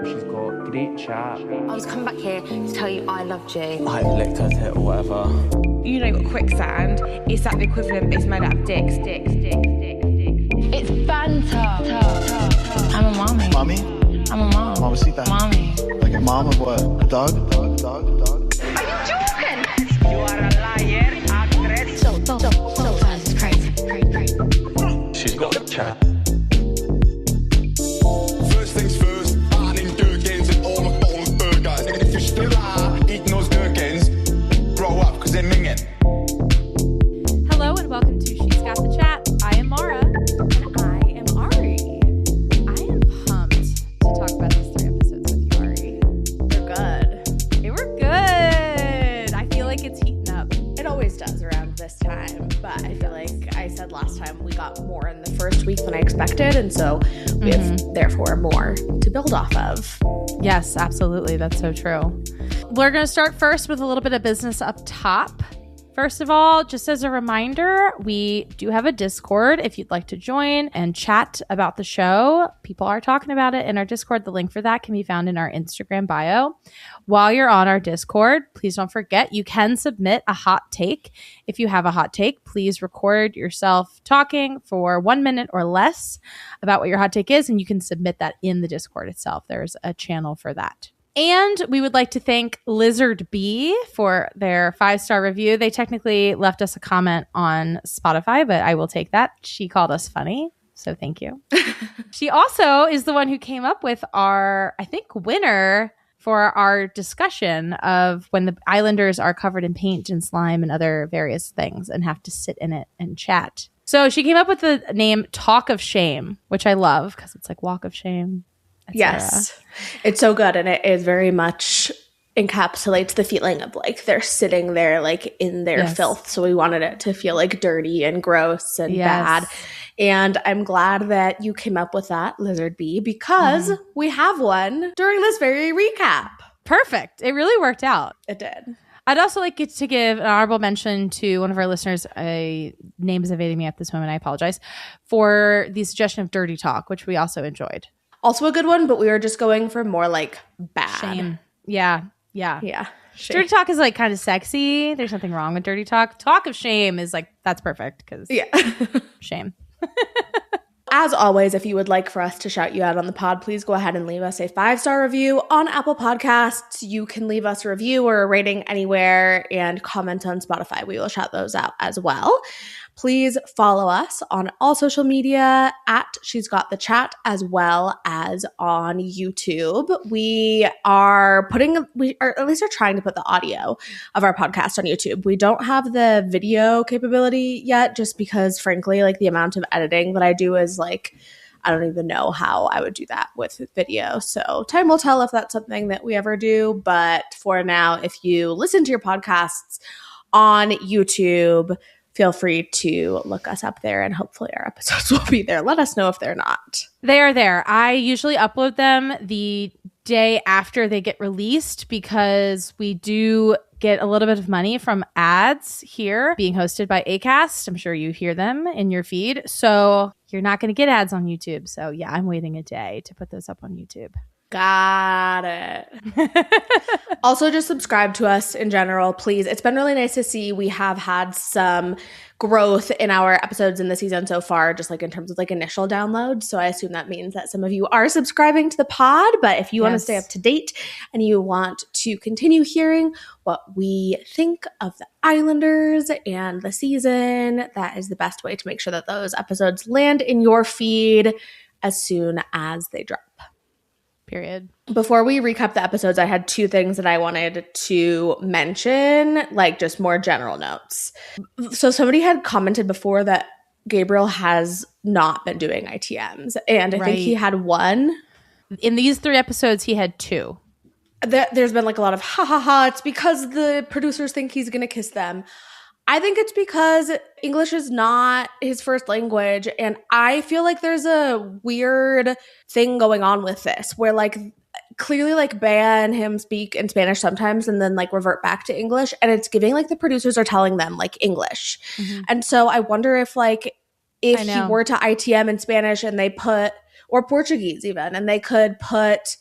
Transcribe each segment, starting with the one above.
She's got great chat. I was coming back here to tell you I loved you. I licked her tit or whatever. You know, got quicksand. It's like the equivalent, it's made out of dicks. It's banter. I'm a mommy. Mommy? I'm a mom. Mamacita. Mommy. Like a mom of what? A dog? Are you joking? You are a liar, actress. So fast. Crazy. She's got chat. First things first, banning gherkins and all McDonald's burgers. And if you're still eating those gherkins, grow up, because they're minging. Hello and welcome to She's Got the Chat. I am Maura. And I am Ari. I am pumped to talk about these 3 episodes with you, Ari. They're good. They were good. I feel like it's heating up. It always does around this time, but I feel like I said last time we got more in the first week than I expected, and so we have therefore more to build off of. Yes, absolutely. That's so true. We're going to start first with a little bit of business up top. First of all, just as a reminder, we do have a Discord if you'd like to join and chat about the show. People are talking about it in our Discord. The link for that can be found in our Instagram bio. While you're on our Discord, please don't forget you can submit a hot take. If you have a hot take, please record yourself talking for 1 minute or less about what your hot take is, and you can submit that in the Discord itself. There's a channel for that. And we would like to thank Lizard B for their 5-star review. They technically left us a comment on Spotify, but I will take that. She called us funny, so thank you. She also is the one who came up with our, I think, winner for our discussion of when the Islanders are covered in paint and slime and other various things and have to sit in it and chat. So she came up with the name Talk of Shame, which I love because it's like Walk of Shame. Yes, it's so good, and it is very much encapsulates the feeling of like they're sitting there like in their filth. So we wanted it to feel like dirty and gross and bad. And I'm glad that you came up with that, Lizard B, because we have one during this very recap. Perfect. It really worked out. It did. I'd also like to give an honorable mention to one of our listeners. Name is evading me at this moment. I apologize for the suggestion of Dirty Talk, which we also enjoyed. Also a good one, but we were just going for more like bad. Shame. Yeah. Shame. Dirty Talk is like kind of sexy. There's nothing wrong with Dirty Talk. Talk of Shame is like, that's perfect because shame. As always, if you would like for us to shout you out on the pod, please go ahead and leave us a 5-star review on Apple Podcasts. You can leave us a review or a rating anywhere and comment on Spotify. We will shout those out as well. Please follow us on all social media at She's Got the Chat, as well as on YouTube. We are at least trying to put the audio of our podcast on YouTube. We don't have the video capability yet, just because, frankly, like the amount of editing that I do is like, I don't even know how I would do that with video. So time will tell if that's something that we ever do. But for now, if you listen to your podcasts on YouTube, feel free to look us up there, and hopefully our episodes will be there. Let us know if they're not. They are there. I usually upload them the day after they get released because we do get a little bit of money from ads here being hosted by Acast. I'm sure you hear them in your feed. So you're not going to get ads on YouTube. So yeah, I'm waiting a day to put those up on YouTube. Got it. Also, just subscribe to us in general, please. It's been really nice to see. We have had some growth in our episodes in the season so far, just like in terms of like initial downloads. So I assume that means that some of you are subscribing to the pod. But if you want to stay up to date and you want to continue hearing what we think of the Islanders and the season, that is the best way to make sure that those episodes land in your feed as soon as they drop. Period. Before we recap the episodes, I had 2 things that I wanted to mention, like just more general notes. So somebody had commented before that Gabriel has not been doing ITMs, and I think he had 1. In these 3 episodes, he had 2. There's been like a lot of ha ha ha, it's because the producers think he's going to kiss them. I think it's because English is not his first language, and I feel like there's a weird thing going on with this where like clearly like ban him speak in Spanish sometimes and then like revert back to English, and it's giving like the producers are telling them like English. And so I wonder if like if he were to ITM in Spanish and they put, or Portuguese even, and they could put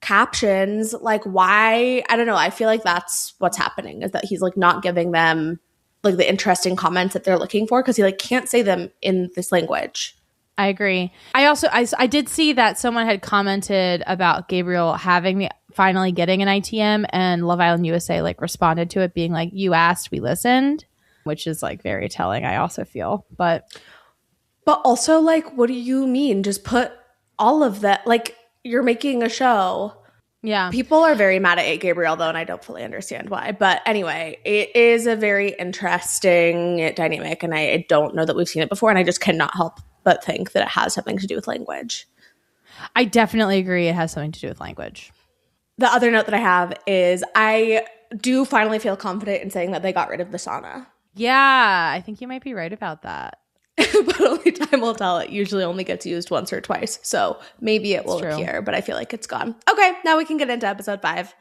captions. Like, why? I don't know. I feel like that's what's happening, is that he's like not giving them like the interesting comments that they're looking for, because he like can't say them in this language. I agree. I did see that someone had commented about Gabriel finally getting an ITM, and Love Island USA like responded to it being like, you asked, we listened, which is like very telling, I also feel. But also, like, what do you mean? Just put all of that. Like, you're making a show. yeah. People are very mad at Gabriel, though, and I don't fully understand why. But anyway, it is a very interesting dynamic, and I don't know that we've seen it before, and I just cannot help but think that it has something to do with language. I definitely agree it has something to do with language. The other note that I have is I do finally feel confident in saying that they got rid of the sauna. Yeah, I think you might be right about that. But only time will tell. It usually only gets used once or twice. So maybe it will It's true. appear, but I feel like it's gone. Okay, now we can get into episode 5.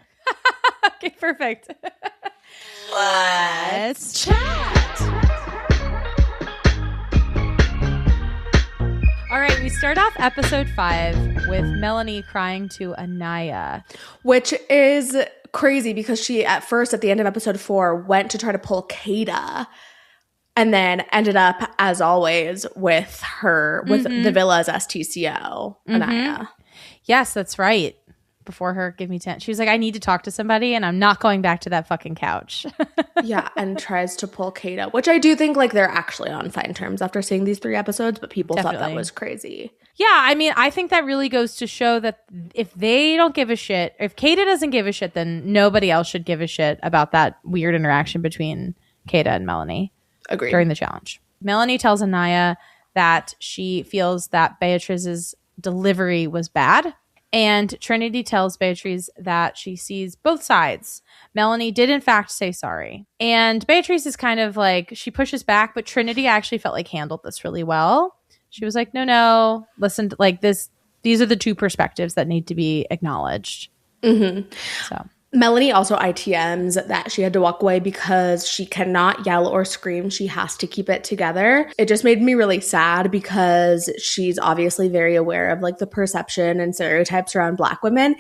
Okay, perfect. Let's chat. All right, we start off episode 5 with Melanie crying to Anaya. Which is crazy because she, at first, at the end of episode 4, went to try to pull Kata, and then ended up, as always, with the Villa's STCO, Anaya. Yes, that's right. Before her give me 10. She was like, I need to talk to somebody, and I'm not going back to that fucking couch. Yeah, and tries to pull Kata, which I do think like they're actually on fine terms after seeing these 3 episodes, but people thought that was crazy. Yeah, I mean, I think that really goes to show that if they don't give a shit, if Kata doesn't give a shit, then nobody else should give a shit about that weird interaction between Kata and Melanie. Agreed. During the challenge. Melanie tells Anaya that she feels that Beatrice's delivery was bad. And Trinity tells Beatrice that she sees both sides. Melanie did, in fact, say sorry. And Beatrice is kind of like, she pushes back, but Trinity actually felt like handled this really well. She was like, no, listen, like this, these are the 2 perspectives that need to be acknowledged. Mm-hmm. So Melanie also ITMs that she had to walk away because she cannot yell or scream. She has to keep it together. It just made me really sad because she's obviously very aware of like the perception and stereotypes around Black women.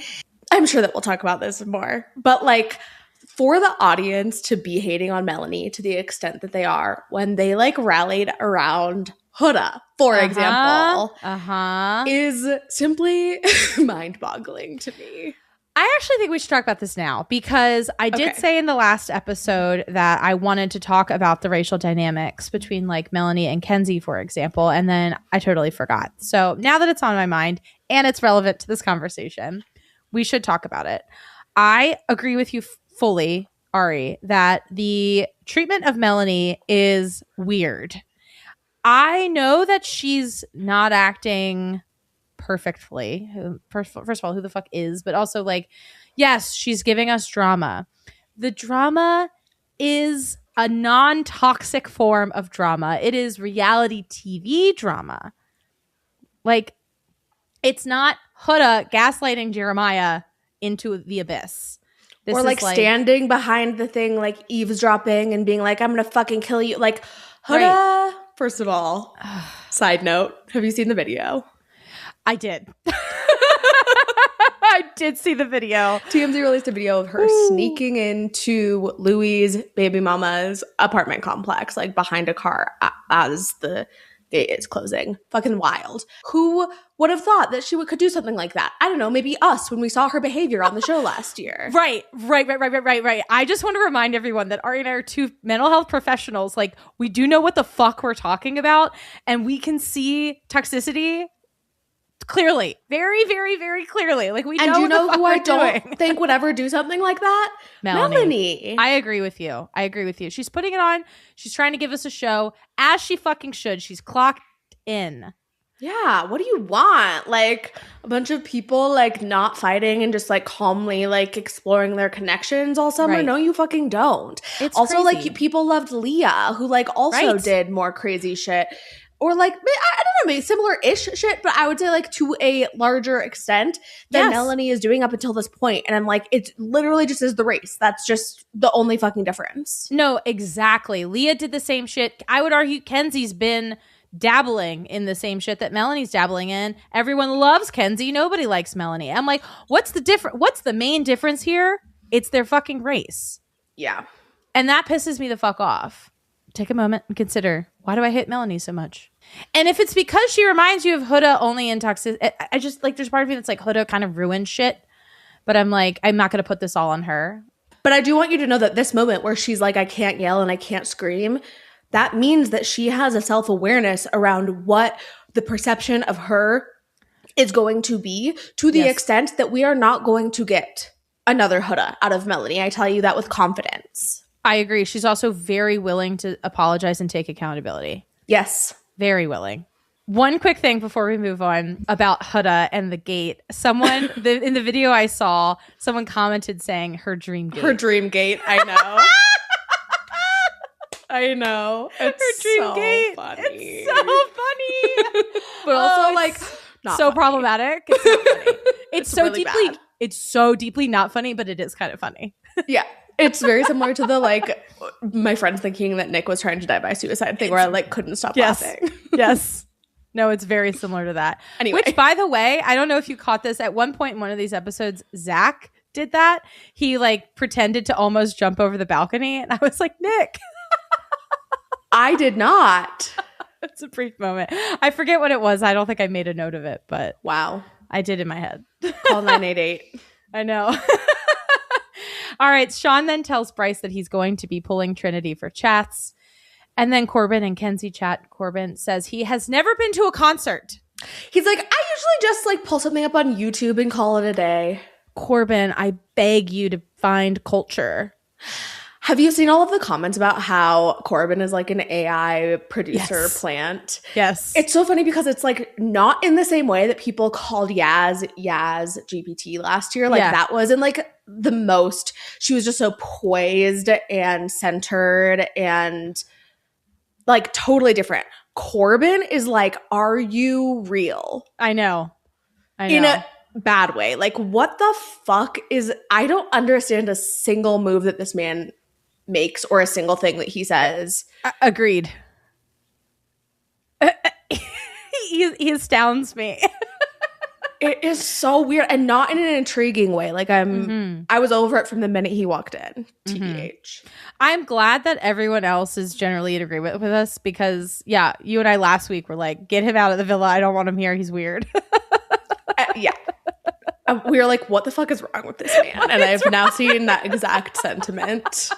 I'm sure that we'll talk about this more. But like, for the audience to be hating on Melanie to the extent that they are when they like rallied around Huda, for example, is simply mind-boggling to me. I actually think we should talk about this now because I did say in the last episode that I wanted to talk about the racial dynamics between like Melanie and Kenzie, for example, and then I totally forgot. So now that it's on my mind and it's relevant to this conversation, we should talk about it. I agree with you fully, Ari, that the treatment of Melanie is weird. I know that she's not acting perfectly. First of all, who the fuck is? But also, like, yes, she's giving us drama. The drama is a non-toxic form of drama. It is reality TV drama. Like, it's not Huda gaslighting Jeremiah into the abyss. This or like standing behind the thing, like eavesdropping and being like, I'm gonna fucking kill you. Like, Huda, first of all, side note, have you seen the video? I did. I did see the video. TMZ released a video of her sneaking into Louis' baby mama's apartment complex, like behind a car as the gate is closing. Fucking wild. Who would have thought that she could do something like that? I don't know, maybe us when we saw her behavior on the show last year. Right. I just want to remind everyone that Ari and I are 2 mental health professionals. Like, we do know what the fuck we're talking about, and we can see toxicity clearly, very, very, very clearly. Like, we know. And you know who I don't doing. think would ever do something like that? Melanie. I agree with you. She's putting it on. She's trying to give us a show, as she fucking should. She's clocked in. Yeah, what do you want? Like, a bunch of people like not fighting and just like calmly like exploring their connections all summer? Right. No, you fucking don't. It's also crazy. like people loved Leah, who like also did more crazy shit. Or like, I don't know, maybe similar-ish shit, but I would say like to a larger extent than Melanie is doing up until this point. And I'm like, it's literally just is the race. That's just the only fucking difference. No, exactly. Leah did the same shit. I would argue Kenzie's been dabbling in the same shit that Melanie's dabbling in. Everyone loves Kenzie. Nobody likes Melanie. I'm like, what's the main difference here? It's their fucking race. Yeah. And that pisses me the fuck off. Take a moment and consider, why do I hate Melanie so much? And if it's because she reminds you of Huda only in toxicity, I just like, there's part of me that's like, Huda kind of ruined shit. But I'm like, I'm not going to put this all on her. But I do want you to know that this moment where she's like, I can't yell and I can't scream, that means that she has a self-awareness around what the perception of her is going to be, to the extent that we are not going to get another Huda out of Melanie. I tell you that with confidence. I agree. She's also very willing to apologize and take accountability. Yes. Very willing. One quick thing before we move on about Huda and the gate. Someone, in the video I saw, someone commented saying her dream gate. Her dream gate. I know. I know. It's her dream so gate. funny. It's so funny. But also like not so funny. Problematic. It's not funny. It's so really deeply bad. It's so deeply not funny, but it is kind of funny. Yeah. It's very similar to the like my friends thinking that Nick was trying to die by suicide thing where I like couldn't stop laughing. Yes. No, it's very similar to that. Anyway. Which, by the way, I don't know if you caught this. At one point in one of these episodes, Zach did that. He like pretended to almost jump over the balcony. And I was like, Nick. I did not. It's a brief moment. I forget what it was. I don't think I made a note of it, but Wow. I did in my head. Call 988. I know. All right. Sean then tells Bryce that he's going to be pulling Trinity for chats. And then Corbin and Kenzie chat. Corbin says he has never been to a concert. He's like, I usually just like pull something up on YouTube and call it a day. Corbin, I beg you to find culture. Have you seen all of the comments about how Corbin is like an AI producer plant? Yes. It's so funny because it's like not in the same way that people called Yaz GPT last year. Like that was in like the most, she was just so poised and centered and like totally different. Corbin is like, are you real? I know. In a bad way. Like what the fuck is, I don't understand a single move that this man makes or a single thing that he says. Agreed. He astounds me. It is so weird and not in an intriguing way. Like I was over it from the minute he walked in. TBH. I'm glad that everyone else is generally in agreement with us because you and I last week were like, get him out of the villa. I don't want him here. He's weird. Yeah. We were like, what the fuck is wrong with this man? And I've now seen that exact sentiment.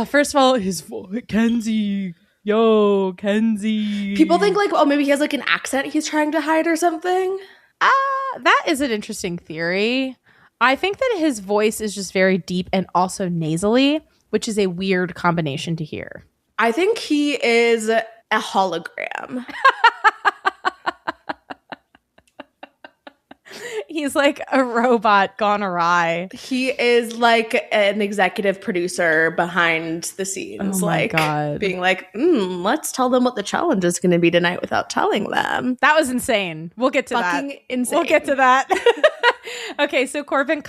First of all, his voice, Kenzie. Yo, Kenzie. People think like, oh, maybe he has like an accent he's trying to hide or something. That is an interesting theory. I think that his voice is just very deep and also nasally, which is a weird combination to hear. I think he is a hologram. He's like a robot gone awry. He is like an executive producer behind the scenes. Oh my like God. Being like, let's tell them what the challenge is going to be tonight without telling them. That was insane. We'll get to Fucking that. insane. We'll get to that. Okay, so Corbin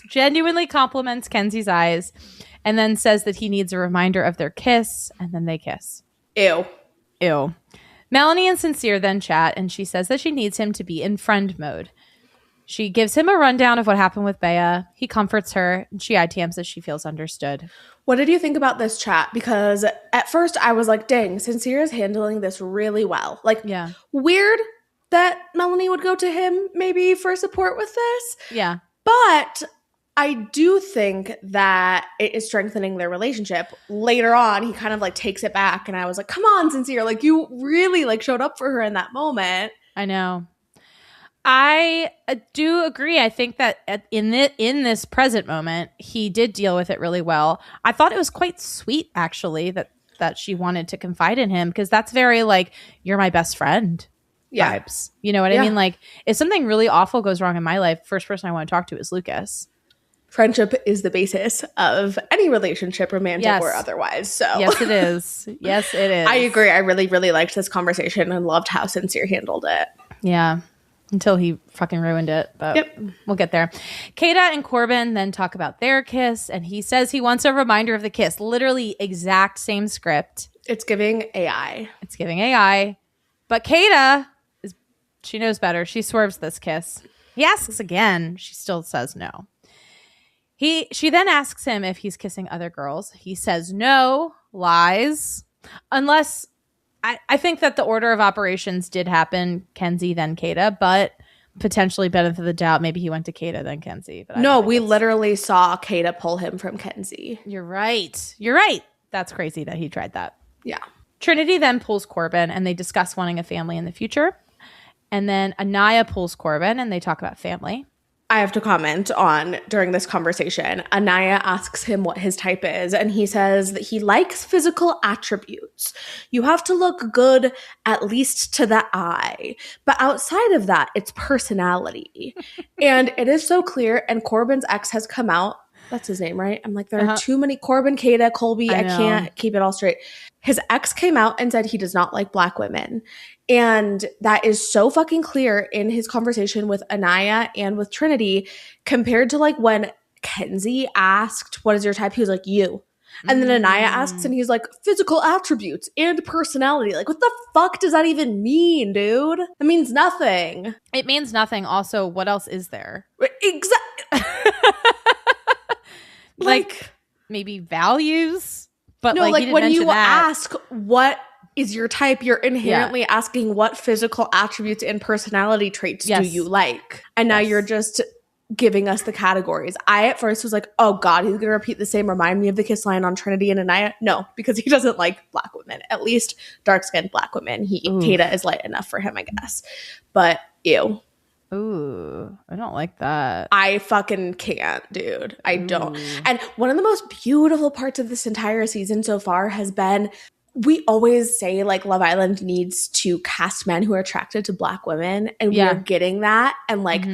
genuinely compliments Kenzie's eyes and then says that he needs a reminder of their kiss, and then they kiss. Ew. Melanie and Sincere then chat, and she says that she needs him to be in friend mode. She gives him a rundown of what happened with Bea. He comforts her, and she ITMs that she feels understood. What did you think about this chat? Because at first I was like, dang, Sincere is handling this really well. Like, weird that Melanie would go to him maybe for support with this. Yeah. But I do think that it is strengthening their relationship. Later on, he kind of like takes it back, and I was like, come on, Sincere. Like, you really like showed up for her in that moment. I know. I do agree. I think that in this present moment, he did deal with it really well. I thought it was quite sweet, actually, that she wanted to confide in him, because that's very like, you're my best friend vibes. You know what I mean? Like, if something really awful goes wrong in my life, first person I want to talk to is Lucas. Friendship is the basis of any relationship, romantic or otherwise. So yes, it is. Yes, it is. I agree. I really, really liked this conversation and loved how Sincere handled it. Yeah. Until he fucking ruined it. But we'll get there. Kata and Corbin then talk about their kiss, and he says he wants a reminder of the kiss. Literally exact same script. It's giving AI. It's giving AI. But Kata, she knows better. She swerves this kiss. He asks again. She still says no. She then asks him if he's kissing other girls. He says no, lies. Unless, I think that the order of operations did happen, Kenzie, then Kata, but potentially benefit of the doubt, maybe he went to Kata, then Kenzie. But No, we literally saw Kata pull him from Kenzie. You're right. You're right. That's crazy that he tried that. Yeah. Trinity then pulls Corbin, and they discuss wanting a family in the future. And then Anaya pulls Corbin, and they talk about family. I have to comment on, during this conversation, Anaya asks him what his type is, and he says that he likes physical attributes. You have to look good, at least to the eye. But outside of that, it's personality. And it is so clear, and Corbin's ex has come out. That's his name, right? I'm like, there are too many Corbin, Kata, Colby. I can't keep it all straight. His ex came out and said he does not like Black women. And that is so fucking clear in his conversation with Anaya and with Trinity, compared to like when Kenzie asked, what is your type? He was like, you. And then Anaya asks and he's like, physical attributes and personality. Like, what the fuck does that even mean, dude? That means nothing. It means nothing. Also, what else is there? Exactly. Like maybe values? But no, like like when you ask what is your type, you're inherently asking what physical attributes and personality traits do you like? And now you're just giving us the categories. I at first was like, oh God, he's going to repeat the same. Remind me of the kiss line on Trinity and Anaya. No, because he doesn't like Black women. At least dark-skinned Black women. Kata is light enough for him, I guess. But ew. Ooh, I don't like that. I fucking can't, dude. I don't. And one of the most beautiful parts of this entire season so far has been, we always say like Love Island needs to cast men who are attracted to Black women, and we're getting that. And like,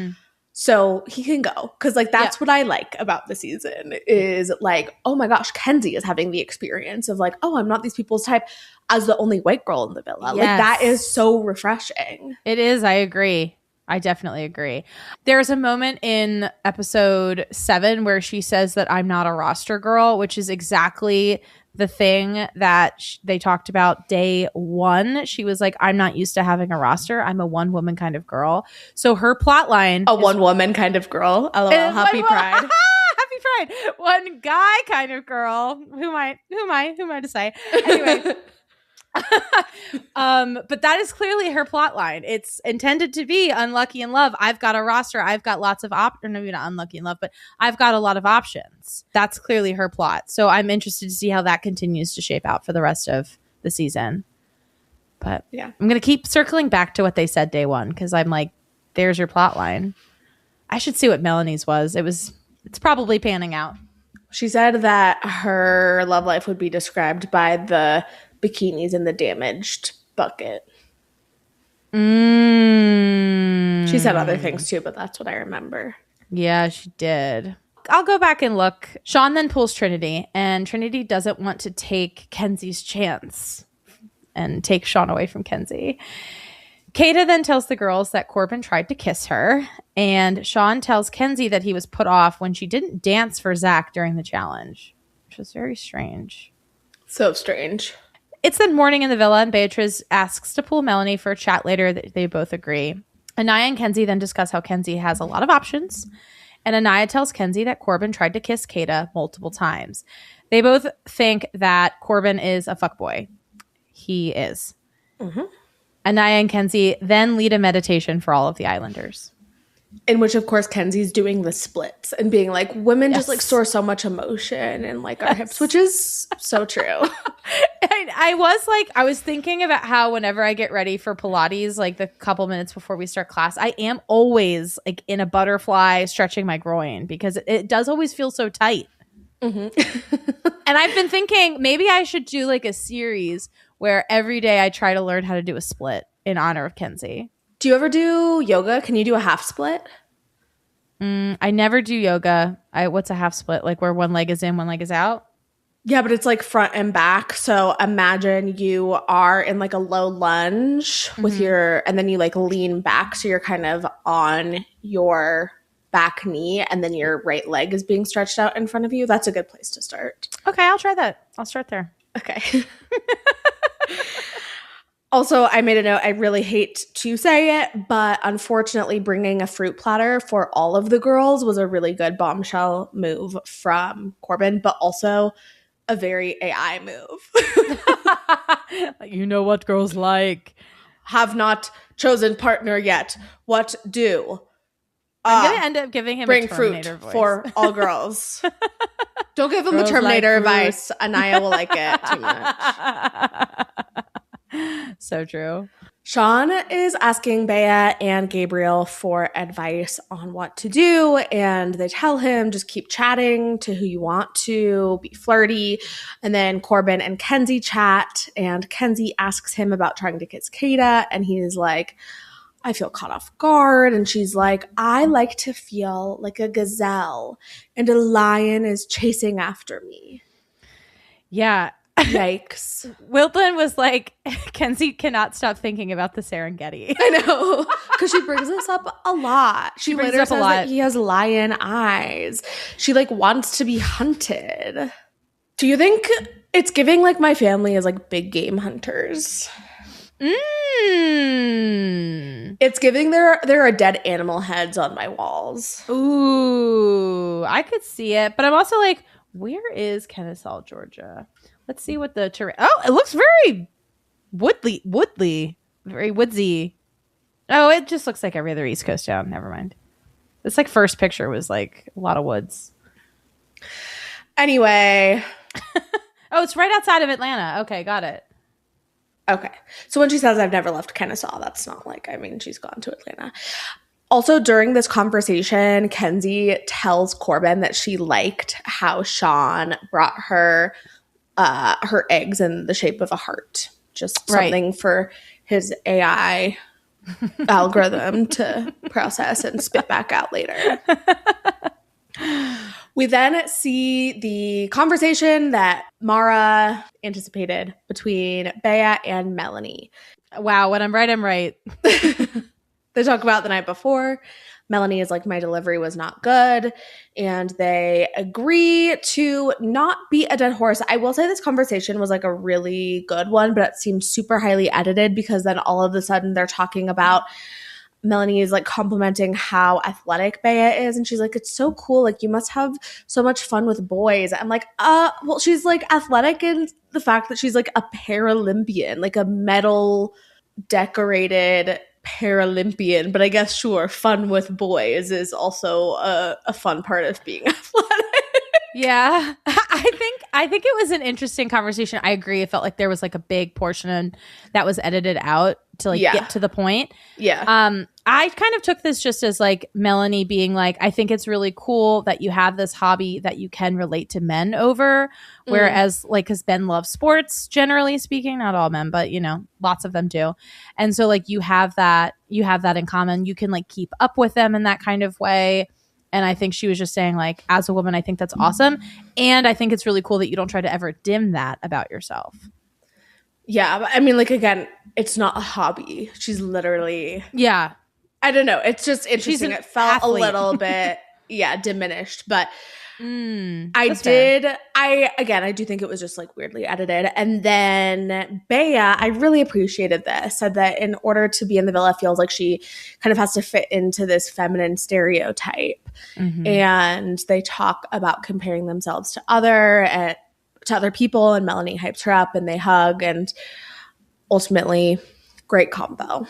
so he can go. Cause like, that's what I like about the season is like, oh my gosh, Kenzie is having the experience of like, oh, I'm not these people's type as the only white girl in the villa. Like that is so refreshing. It is. I agree. I definitely agree. There's a moment in episode 7 where she says that I'm not a roster girl, which is exactly the thing that they talked about day 1. She was like, I'm not used to having a roster. I'm a one-woman kind of girl. So her plot line... A one-woman kind of girl. LOL. Happy Pride. Happy Pride. One guy kind of girl. Who am I to say? Anyway... but that is clearly her plot line. It's intended to be unlucky in love. I've got a roster. I've got lots of maybe not unlucky in love, but I've got a lot of options. That's clearly her plot. So I'm interested to see how that continues to shape out for the rest of the season. But yeah, I'm going to keep circling back to what they said day 1 because I'm like, there's your plot line. I should see what Melanie's was. It's probably panning out. She said that her love life would be described by the bikinis in the damaged bucket. She said other things too, but that's what I remember. Yeah, she did. I'll go back and look. Sean then pulls Trinity, and Trinity doesn't want to take Kenzie's chance and take Sean away from Kenzie. Kata then tells the girls that Corbin tried to kiss her, and Sean tells Kenzie that he was put off when she didn't dance for Zach during the challenge, which was very strange. So strange. It's then morning in the villa, and Beatrice asks to pull Melanie for a chat later. They both agree. Anaya and Kenzie then discuss how Kenzie has a lot of options, and Anaya tells Kenzie that Corbin tried to kiss Kata multiple times. They both think that Corbin is a fuckboy. He is. Anaya and Kenzie then lead a meditation for all of the Islanders. In which, of course, Kenzie's doing the splits and being like, women just like store so much emotion in like our hips, which is so true. I was thinking about how whenever I get ready for Pilates, like the couple minutes before we start class, I am always like in a butterfly stretching my groin because it does always feel so tight. And I've been thinking maybe I should do like a series where every day I try to learn how to do a split in honor of Kenzie. Do you ever do yoga? Can you do a half split? I never do yoga. What's a half split? Like where one leg is in, one leg is out? Yeah, but it's like front and back. So imagine you are in like a low lunge with and then you like lean back. So you're kind of on your back knee and then your right leg is being stretched out in front of you. That's a good place to start. Okay, I'll try that. I'll start there. Okay. Also, I made a note. I really hate to say it, but unfortunately, bringing a fruit platter for all of the girls was a really good bombshell move from Corbin, but also a very AI move. You know what girls like. Have not chosen partner yet. What do? I'm going to end up giving him Bring a fruit Terminator voice. for all girls. Don't give him Girls the Terminator like fruit. advice. Anaya will like it too much. So true. Sean is asking Bea and Gabriel for advice on what to do, and they tell him just keep chatting to who you want to, be flirty. And then Corbin and Kenzie chat, and Kenzie asks him about trying to kiss Kata, and he's like, I feel caught off guard. And she's like, I like to feel like a gazelle and a lion is chasing after me. Yeah. Yikes. Wilton was like, Kenzie cannot stop thinking about the Serengeti. I know, because she brings this up a lot. She brings later it up a says lot. that he has lion eyes. She like wants to be hunted. Do you think it's giving like my family is like big game hunters? It's giving there are dead animal heads on my walls. Ooh, I could see it, but I'm also like, where is Kennesaw, Georgia? Let's see what the terrain. Oh, it looks very woodly, very woodsy. Oh, it just looks like every other East Coast town. Never mind. This like first picture was like a lot of woods. Anyway. Oh, it's right outside of Atlanta. Okay, got it. Okay. So when she says I've never left Kennesaw, that's not like, I mean, she's gone to Atlanta. Also, during this conversation, Kenzie tells Corbin that she liked how Sean brought her her eggs in the shape of a heart. Just something for his AI algorithm to process and spit back out later. We then see the conversation that Maura anticipated between Bea and Melanie. Wow, when I'm right, I'm right. They talk about the night before. Melanie is like, my delivery was not good. And they agree to not beat a dead horse. I will say this conversation was like a really good one, but it seemed super highly edited because then all of a sudden they're talking about Melanie is like complimenting how athletic Bea is. And she's like, it's so cool. Like, you must have so much fun with boys. I'm like, well, she's like athletic in the fact that she's like a Paralympian, like a medal decorated Paralympian. But I guess, sure, fun with boys is also a fun part of being athletic. Yeah. I think it was an interesting conversation. I agree. It felt like there was like a big portion that was edited out to like get to the point. Yeah. I kind of took this just as like Melanie being like, I think it's really cool that you have this hobby that you can relate to men over. Whereas like, because Ben loves sports, generally speaking, not all men, but you know, lots of them do. And so like you have that in common. You can like keep up with them in that kind of way. And I think she was just saying like, as a woman, I think that's awesome. And I think it's really cool that you don't try to ever dim that about yourself. Yeah. But I mean, like, again, it's not a hobby. She's literally. Yeah. I don't know. It's just interesting. It felt athlete. a little bit, diminished. But I do think it was just like weirdly edited. And then Bea, I really appreciated this, said that in order to be in the villa, feels like she kind of has to fit into this feminine stereotype. Mm-hmm. And they talk about comparing themselves to other people, and Melanie hypes her up and they hug, and ultimately great combo.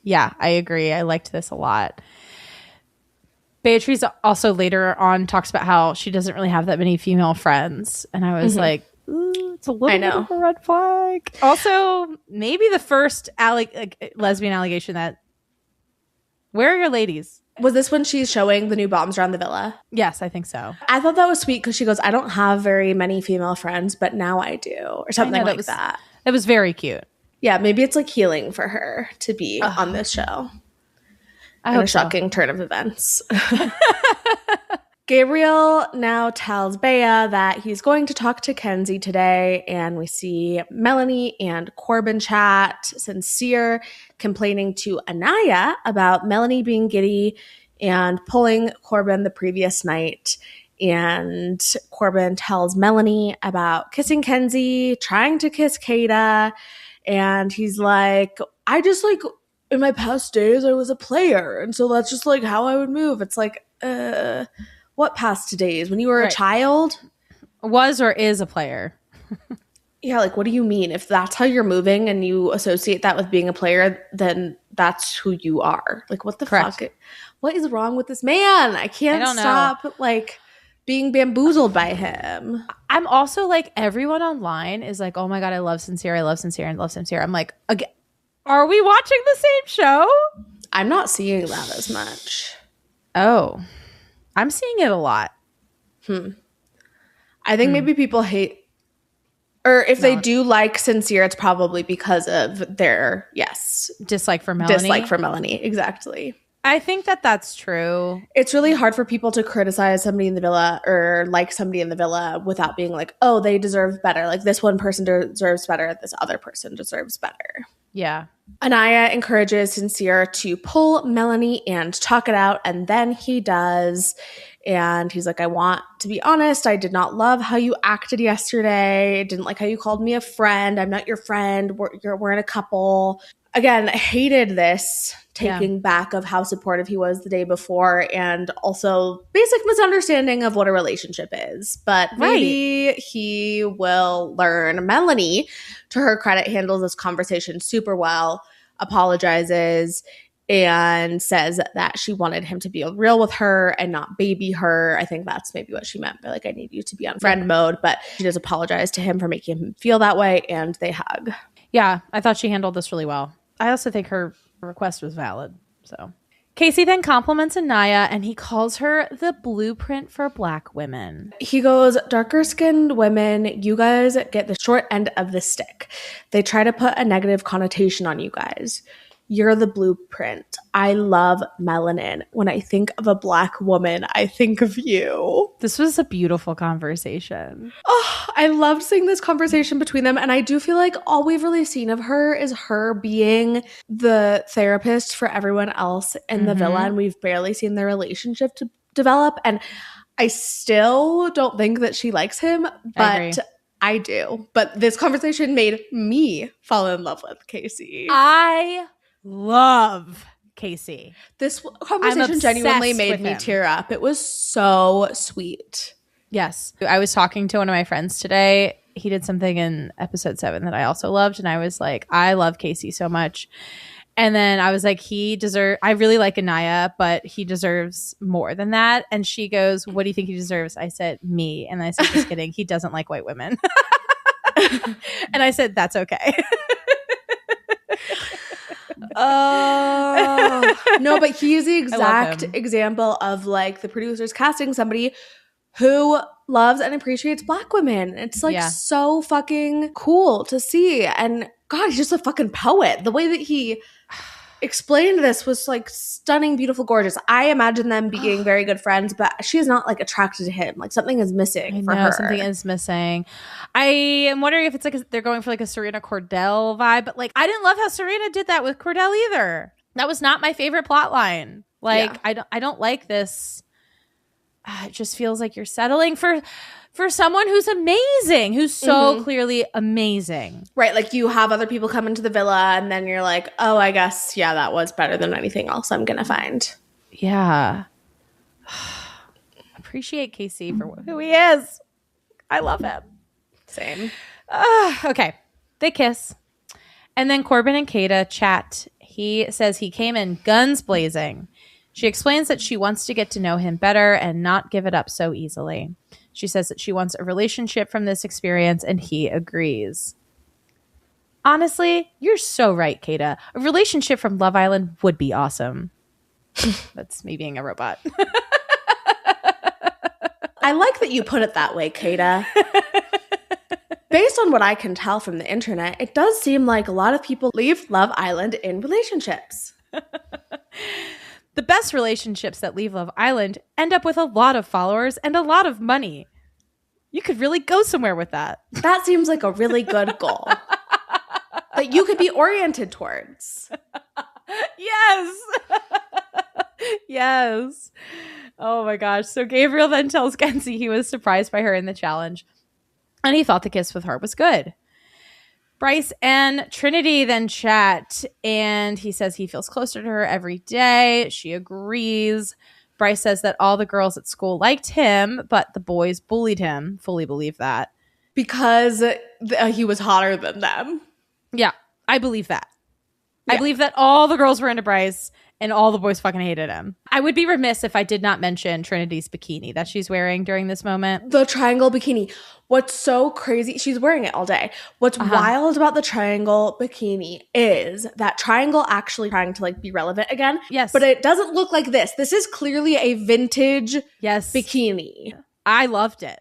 Yeah, I agree. I liked this a lot. Beatrice also later on talks about how she doesn't really have that many female friends. And I was like, ooh, it's a little bit of a red flag. Also, maybe the first lesbian allegation that, where are your ladies? Was this when she's showing the new bombs around the villa? Yes, I think so. I thought that was sweet because she goes, I don't have very many female friends, but now I do. Or something like that. It was very cute. Yeah, maybe it's like healing for her to be on this show. I hope a shocking turn of events. Gabriel now tells Bea that he's going to talk to Kenzie today, and we see Melanie and Corbin chat, Sincere complaining to Anaya about Melanie being giddy and pulling Corbin the previous night. And Corbin tells Melanie about kissing Kenzie, trying to kiss Kata. And he's like, I just like, in my past days, I was a player. And so that's just like how I would move. It's like, what past days? When you were a child? Was or is a player. Yeah, like, what do you mean? If that's how you're moving and you associate that with being a player, then that's who you are. Like, what the fuck? What is wrong with this man? I can't stop, like, being bamboozled by him. I'm also like, everyone online is like, oh my God, I love Sincere. I love Sincere. I love Sincere. I'm like, again, are we watching the same show? I'm not seeing that as much. Oh, I'm seeing it a lot. I think maybe people hate, or if they do like Sincere, it's probably because of their, dislike for Melanie. Dislike for Melanie, exactly. I think that that's true. It's really hard for people to criticize somebody in the villa or like somebody in the villa without being like, oh, they deserve better. Like, this one person deserves better. This other person deserves better. Yeah. Anaya encourages Sincere to pull Melanie and talk it out, and then he does. And he's like, I want to be honest. I did not love how you acted yesterday. I didn't like how you called me a friend. I'm not your friend. We're in a couple. Again, I hated this taking back of how supportive he was the day before, and also basic misunderstanding of what a relationship is. But maybe he will learn. Melanie, to her credit, handles this conversation super well, apologizes, and says that she wanted him to be real with her and not baby her. I think that's maybe what she meant by, like, I need you to be on friend mode. But she does apologize to him for making him feel that way, and they hug. Yeah, I thought she handled this really well. I also think her request was valid. So Casey then compliments Anaya, and he calls her the blueprint for Black women. He goes, darker skinned women, you guys get the short end of the stick. They try to put a negative connotation on you guys. You're the blueprint. I love melanin. When I think of a Black woman, I think of you. This was a beautiful conversation. Oh, I loved seeing this conversation between them. And I do feel like all we've really seen of her is her being the therapist for everyone else in the villa. And we've barely seen their relationship to develop. And I still don't think that she likes him, but I do. But this conversation made me fall in love with Casey. I love Casey. This conversation genuinely made me tear up. It was so sweet. Yes. I was talking to one of my friends today. He did something in episode 7 that I also loved. And I was like, I love Casey so much. And then I was like, I really like Anaya, but he deserves more than that. And she goes, what do you think he deserves? I said, me. And I said, just kidding. He doesn't like white women. And I said, that's okay. No, but he's the exact example of, like, the producers casting somebody who loves and appreciates Black women. It's like so fucking cool to see. And God, he's just a fucking poet. The way that he explained this was like stunning, beautiful, gorgeous. I imagine them being very good friends, but she is not like attracted to him. Like, something is missing for her. Something is missing. I am wondering if it's like they're going for like a Serena Cordell vibe, but like I didn't love how Serena did that with Cordell either. That was not my favorite plot line. Like I don't like this. It just feels like you're settling for someone who's amazing, who's so clearly amazing. Right. Like, you have other people come into the villa and then you're like, oh, I guess, that was better than anything else I'm going to find. Yeah. Appreciate Casey for who he is. I love him. Same. Okay. They kiss. And then Corbin and Kata chat. He says he came in guns blazing. She explains that she wants to get to know him better and not give it up so easily. She says that she wants a relationship from this experience, and he agrees. Honestly, you're so right, Kata. A relationship from Love Island would be awesome. That's me being a robot. I like that you put it that way, Kata. Based on what I can tell from the internet, it does seem like a lot of people leave Love Island in relationships. The best relationships that leave Love Island end up with a lot of followers and a lot of money. You could really go somewhere with that. That seems like a really good goal that you could be oriented towards. Yes. Yes. Oh my gosh. So Gabriel then tells Kenzie he was surprised by her in the challenge and he thought the kiss with her was good. Bryce and Trinity then chat and he says he feels closer to her every day. She agrees. Bryce says that all the girls at school liked him, but the boys bullied him. Fully believe that. Because he was hotter than them. Yeah, I believe that. Yeah. I believe that all the girls were into Bryce and all the boys fucking hated him. I would be remiss if I did not mention Trinity's bikini that she's wearing during this moment. The triangle bikini. What's so crazy, she's wearing it all day. What's wild about the triangle bikini is that triangle actually trying to like be relevant again. Yes. But it doesn't look like this. This is clearly a vintage bikini. I loved it.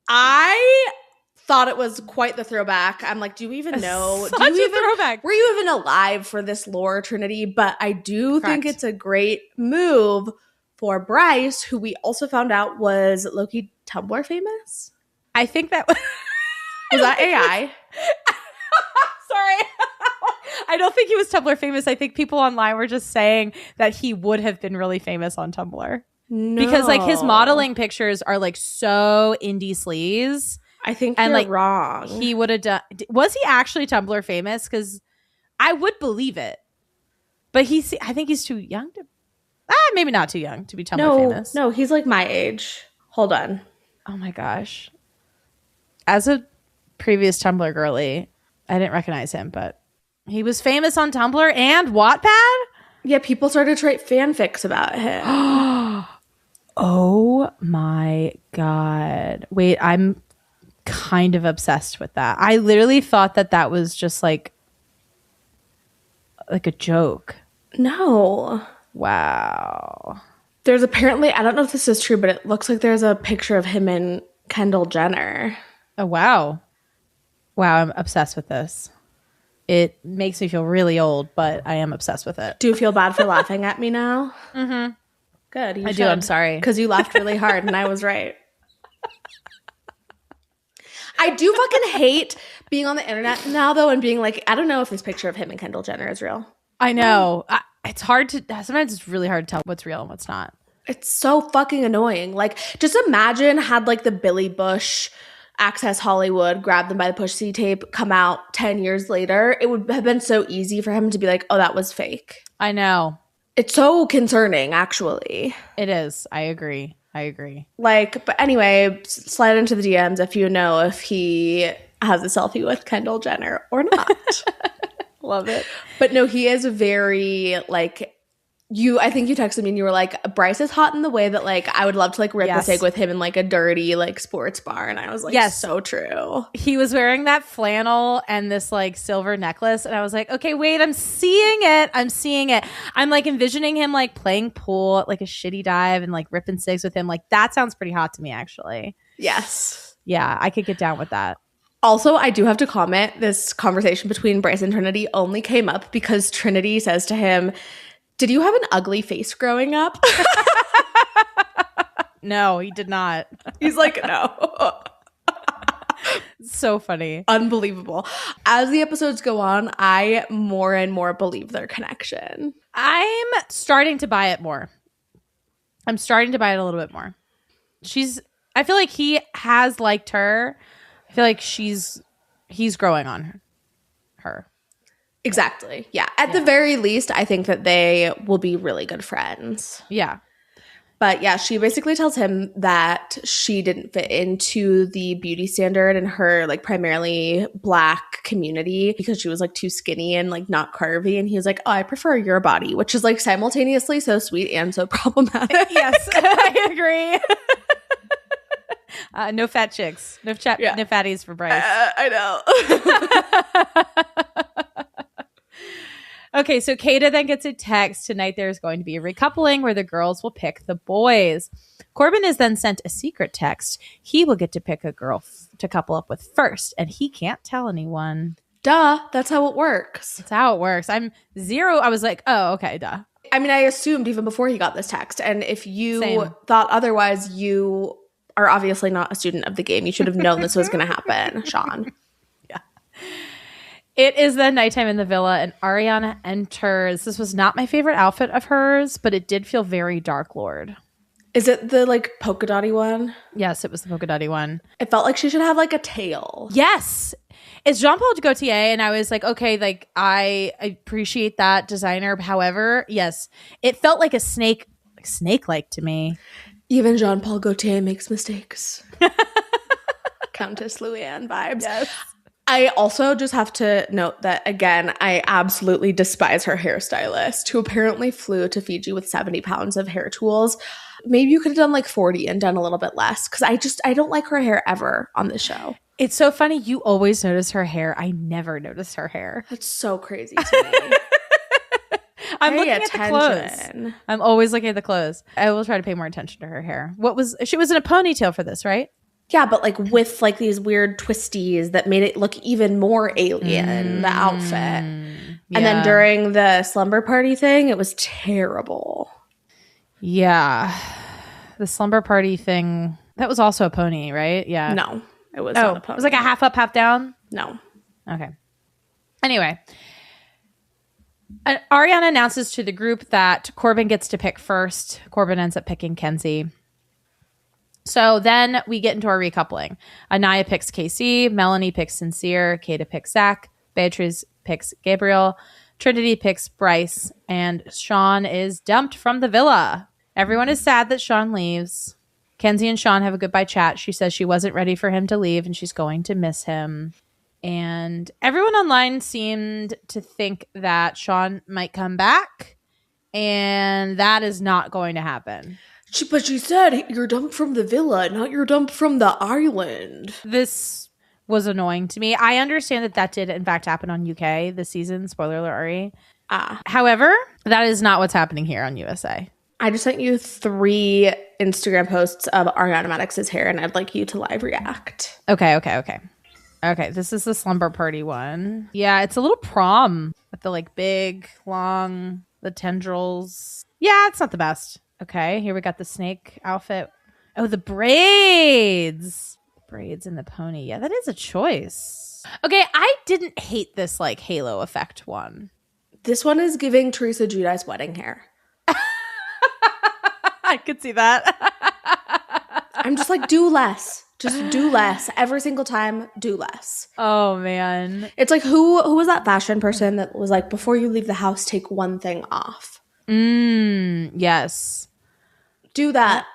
I thought it was quite the throwback. I'm like, do you even know? Such a throwback. Were you even alive for this lore, Trinity? But I do think it's a great move for Bryce, who we also found out was low-key Tumblr famous. I think that was that AI? Sorry. I don't think he was Tumblr famous. I think people online were just saying that he would have been really famous on Tumblr. No. Because like his modeling pictures are like so indie sleaze. I think and you're like wrong. He would have done. Was he actually Tumblr famous? Because I would believe it. But I think he's too young to. Maybe not too young to be Tumblr famous. No, he's like my age. Hold on. Oh my gosh. As a previous Tumblr girly, I didn't recognize him, but he was famous on Tumblr and Wattpad? Yeah, people started to write fanfics about him. Oh my God. Wait, I'm kind of obsessed with that. I literally thought that was just like a joke. No. Wow. There's apparently, I don't know if this is true, but it looks like there's a picture of him and Kendall Jenner. Oh, wow. Wow, I'm obsessed with this. It makes me feel really old, but I am obsessed with it. Do you feel bad for laughing at me now? Mm-hmm. Good. I do. I'm sorry. Because you laughed really hard and I was right. I do fucking hate being on the internet now, though, and being like, I don't know if this picture of him and Kendall Jenner is real. I know. It's hard to, sometimes it's really hard to tell what's real and what's not. It's so fucking annoying. Like, just imagine had like the Billy Bush Access Hollywood grab them by the pussy tape come out 10 years later. It would have been so easy for him to be like, oh, that was fake. I know. It's so concerning, actually. It is. I agree. Like, but anyway, slide into the DMs if you know if he has a selfie with Kendall Jenner or not. Love it. But no, he is very like I think you texted me and you were like, Bryce is hot in the way that like I would love to like rip a cig with him in like a dirty like sports bar. And I was like, yes, so true. He was wearing that flannel and this like silver necklace. And I was like, okay, wait, I'm seeing it. I'm like envisioning him like playing pool at like a shitty dive and like ripping cigs with him. Like that sounds pretty hot to me, actually. Yes. Yeah, I could get down with that. Also, I do have to comment, this conversation between Bryce and Trinity only came up because Trinity says to him, did you have an ugly face growing up? No, he did not. He's like, no. So funny. Unbelievable. As the episodes go on, I more and more believe their connection. I'm starting to buy it more. I'm starting to buy it a little bit more. I feel like he has liked her. I feel like he's growing on her. Exactly. Yeah. At the very least, I think that they will be really good friends. Yeah. But yeah, she basically tells him that she didn't fit into the beauty standard in her like primarily Black community because she was like too skinny and like not curvy. And he was like, oh, I prefer your body, which is like simultaneously so sweet and so problematic. Yes, I agree. No fat chicks. No fatties for Bryce. I know. Okay, so Kata then gets a text. Tonight there's going to be a recoupling where the girls will pick the boys. Corbin is then sent a secret text. He will get to pick a girl to couple up with first, and he can't tell anyone. Duh. That's how it works. That's how it works. I was like, oh, okay, duh. I mean, I assumed even before he got this text. And if you Same. thought otherwise, you are obviously not a student of the game. You should have known this was going to happen, Sean. Yeah. It is then nighttime in the villa, and Ariana enters. This was not my favorite outfit of hers, but it did feel very Dark Lord. Is it the like polka dotty one? Yes, it was the polka dotty one. It felt like she should have like a tail. Yes. It's Jean-Paul Gaultier, and I was like, okay, like I appreciate that designer. However, yes, it felt like a snake-like to me. Even Jean-Paul Gaultier makes mistakes. Countess Louis-Anne vibes. Yes. I also just have to note that, again, I absolutely despise her hairstylist, who apparently flew to Fiji with 70 pounds of hair tools. Maybe you could have done like 40 and done a little bit less, because I don't like her hair ever on the show. It's so funny. You always notice her hair. I never notice her hair. That's so crazy to me. I'm looking at the clothes. I'm always looking at the clothes. I will try to pay more attention to her hair. She was in a ponytail for this, right? Yeah, but like with like these weird twisties that made it look even more alien, the outfit. Yeah. And then during the slumber party thing, it was terrible. Yeah. The slumber party thing, that was also a pony, right? Yeah. No, it was not a pony. It was like a half up, half down? No. Okay. Anyway. Ariana announces to the group that Corbin gets to pick first. Corbin ends up picking Kenzie. So then we get into our recoupling. Anaya picks KC, Melanie picks Sincere, Kata picks Zach, Beatrice picks Gabriel, Trinity picks Bryce, and Sean is dumped from the villa. Everyone is sad that Sean leaves. Kenzie and Sean have a goodbye chat. She says she wasn't ready for him to leave and she's going to miss him. And everyone online seemed to think that Sean might come back, and that is not going to happen. But she said, you're dumped from the villa, not you're dumped from the island. This was annoying to me. I understand that did, in fact, happen on UK this season. Spoiler alert, Ari. However, that is not what's happening here on USA. I just sent you 3 Instagram posts of Ariana Maddox's hair, and I'd like you to live react. Okay, this is the slumber party one. Yeah, it's a little prom with the like big, long, the tendrils. Yeah, it's not the best. Okay, here we got the snake outfit. Oh, the braids. Braids and the pony. Yeah, that is a choice. Okay, I didn't hate this like halo effect one. This one is giving Teresa Giudice's wedding hair. I could see that. I'm just like, do less. Just do less. Every single time, do less. Oh, man. It's like, who was that fashion person that was like, before you leave the house, take one thing off? Yes. Do that